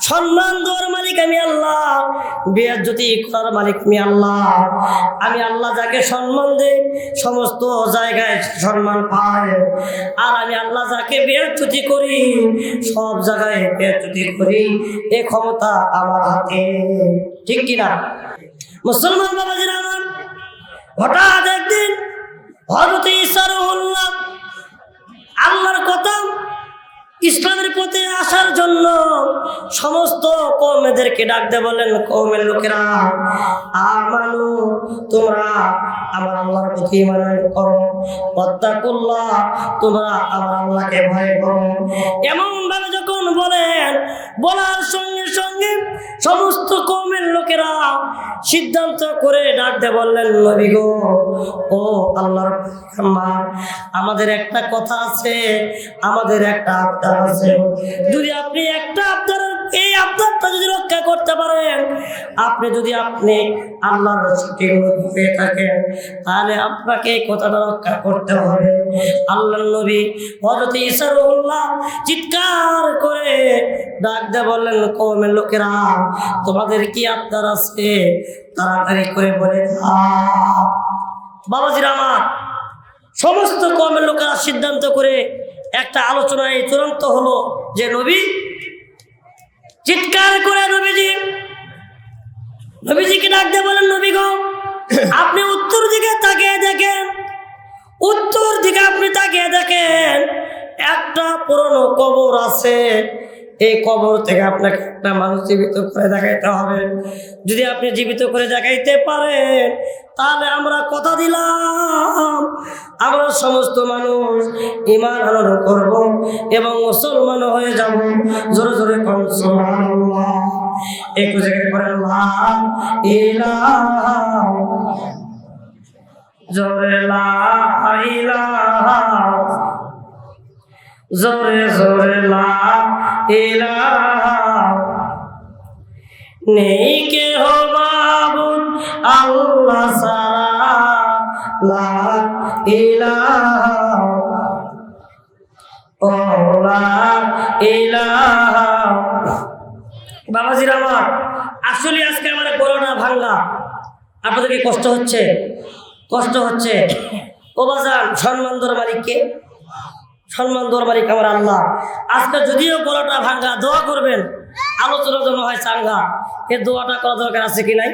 সম্মান দেওয়ার মালিক আমি আল্লাহ, বেয়াজ্জতি করার মালিক আমি আল্লাহ। আমি আল্লাহ যাকে সম্মান দেই সমস্ত জায়গায় সম্মান পায়, আর আমি আল্লাহ যাকে বেয়াজ্জতি করি সব জায়গায় বেয়াজ্জতি করি। এই ক্ষমতা আমার হাতে, ঠিক কিনা মুসলমান বাবাজিরা আমার? হঠাৎ একদিন হযরত ঈসা রুহুল্লাহ আল্লাহর কথা ইসলামের পথে আসার জন্য সমস্ত কওমেদেরকে ডাকতে বললেন, কওমের লোকেরা আমানু, তোমরা আমার আল্লাহর প্রতি ঈমান করো, ওয়াত্তাকুল্লাহ, তোমরা আমার আল্লাহকে ভয় করো। এমন ভাবে যখন বলেন, বলার সঙ্গে সঙ্গে সমস্ত কওমের লোকেরা সিদ্ধান্ত করে ডাকতে বললেন, নবী গো, ও আল্লাহর পয়গম্বর, আমাদের একটা কথা আছে, আমাদের একটা আবদার আছে। যদি আপনি একটা আবদার, এই আবদারটা যদি রক্ষা করতে পারেন, আপনি আল্লাহর সঠিক নবী হয়ে থাকেন, তাহলে আপনাকে এই কথাটা রক্ষা করতে হবে। আল্লাহর নবী হযরত ঈসা রুহুল্লাহ চিৎকার করে ডাকতে বললেন, কওমের লোকেরা তোমাদের কি আবদার আছে? তাড়াতাড়ি করে বলে দাও। বাবাজিরা আমার, সমস্ত কওমের লোকেরা সিদ্ধান্ত করে একটা আলোচনায় চূড়ান্ত হলো যে নবী চিৎকার করে নবীজিকে ডাকতে বলেন, নবী গো, আপনি উত্তর দিকে তাকিয়ে দেখেন, উত্তর দিকে আপনি তাকিয়ে দেখেন, একটা পুরনো কবর আছে। এই কবর থেকে আপনাকে একটা মানুষ জীবিত করে দেখাইতে হবে। যদি আপনি জীবিত করে দেখাইতে পারেন, তাহলে আমরা কথা দিলাম, আমরা সমস্ত মানুষ ঈমান আনয়ন করব এবং মুসলমান হয়ে যাব। জোরে জোরে কোন সুবহানাল্লাহ, একটু জায়গায় পড়েন লা ইলাহা, জোরে লা ইলাহা, জোরে জোরে লা ইলাহা, নেই কেহ মাবুদ আল্লাহ ছাড়া, লা ইলাহা, ও লা ইলাহা। বাবাজিরা আমার, আসলে আজকে আমার করোনা ভাঙ্গা, আপনাদেরকে কষ্ট হচ্ছে? ও বাজান, সম্মান দেওয়ার মালিককে, সম্মান দেওয়ার মালিক আমার আল্লাহ। আজকে যদিও গলাটা ভাঙ্গা, দোয়া করবেন আলোচনার জন্য হয় চাঙ্গা। এই দোয়াটা করা দরকার আছে কি নাই?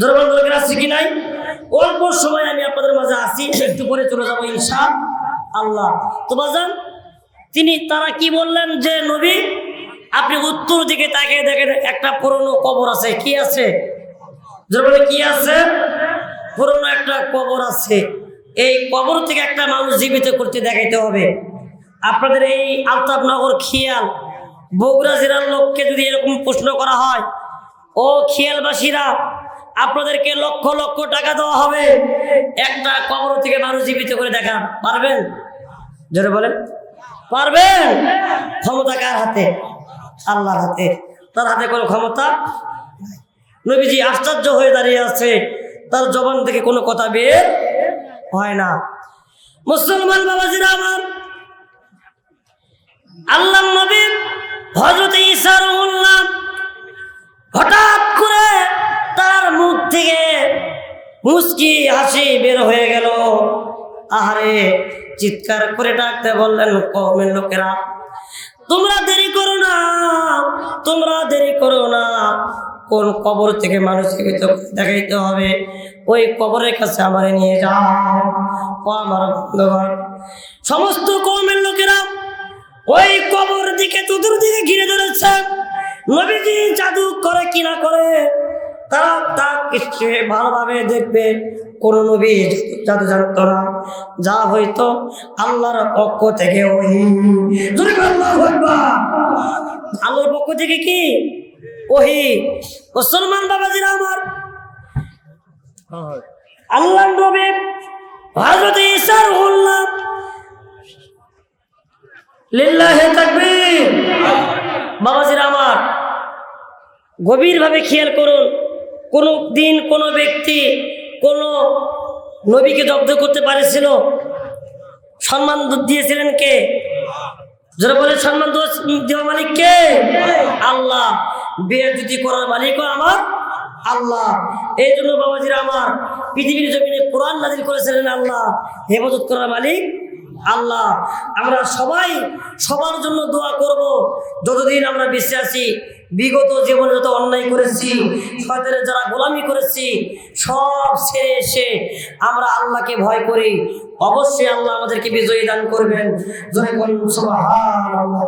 দরবার দরকার আছে কি নাই? অল্প সময় আমি আপনাদের মাঝে আসি, একটু পরে চলে যাবো ইনশাআল্লাহ। তো বাজান, তারা কি বললেন যে নবী আপনি উত্তর দিকে তাকিয়ে দেখেন, একটা পুরনো কবর আছে। কি আছে? দরবারে কি আছে? পুরনো একটা কবর আছে। এই কবর থেকে একটা মানুষ জীবিত করতে দেখাইতে হবে। আপনাদের এই আলতাফনগর খিয়াল বগুড়া জেলার লোককে যদি এরকম প্রশ্ন করা হয়, ও খিয়ালবাসীরা, আপনাদেরকে লক্ষ লক্ষ টাকা দেওয়া হবে, একটা কবর থেকে মানুষ জীবিত করে দেখান, পারবেন? জোরে বলেন, পারবেন? ক্ষমতা কার হাতে? আল্লাহর হাতে। তার হাতে কোনো ক্ষমতা। নবীজি আশ্চর্য হয়ে দাঁড়িয়ে আছে, তার জবান থেকে কোনো কথা বের হয় না। মুসলমান বাবাজিরা আমার, আল্লাহর নবী হযরত ঈসা রুহুল্লাহ হঠাৎ করে তার মুখ থেকে মুচকি হাসি বের হয়ে গেল। আহারে, চিৎকার করে ডাকতে বললেন, কওমের লোকেরা তোমরা দেরি করো না, তোমরা দেরি করো না। কোন কবর থেকে মানুষ জীবিত দেখাইতে হবে, ওই কবরের কাছে আমারে নিয়ে যাও। ও আমার বন্ধুগণ, সমস্ত কওমের লোকেরা ওই কবর দিকে চতুর্দিকে ঘিরে ধরেছে। নবীজি জাদু করে কি না করে তারা তা কিছু ভালোভাবে দেখবে। কোন নবী জাদু জানত না, যা হইতো আল্লাহর পক্ষ থেকে ওই আল্লাহর পক্ষ থেকে কি ওহি। মুসলমান বাবাজিরা আমার, আল্লাহর নবী হযরত ঈসা রুহুল্লাহ লিল্লাহি তাকবীর। বাবাজিরা আমার, গভীরভাবে খেয়াল করুন, কোন দিন কোন ব্যক্তি কোন নবীকে জব্দ করতে পারেছিল? সম্মান দিয়েছিলেন কে? যারা বলে সম্মান দেওয়া মালিক কে? আল্লাহ। বেয়াদবি করার মালিকও আমার আল্লাহ। এই জন্য বাবাজিরা আমার, পৃথিবীর জমিনে কোরআন নাযিল করেছিলেন আল্লাহ, হেফাজত করার মালিক আল্লাহ। আমরা সবাই সবার জন্য দোয়া করব, যতদিন আমরা বেঁচে আছি। বিগত জীবনে যত অন্যায় করেছি, শয়তানের যারা গোলামি করেছি, সব ছেড়ে এসে আমরা আল্লাহকে ভয় করি। অবশ্যই আল্লাহ আমাদেরকে বিজয়ী দান করবেন। জয় করুন সুবহানাল্লাহ।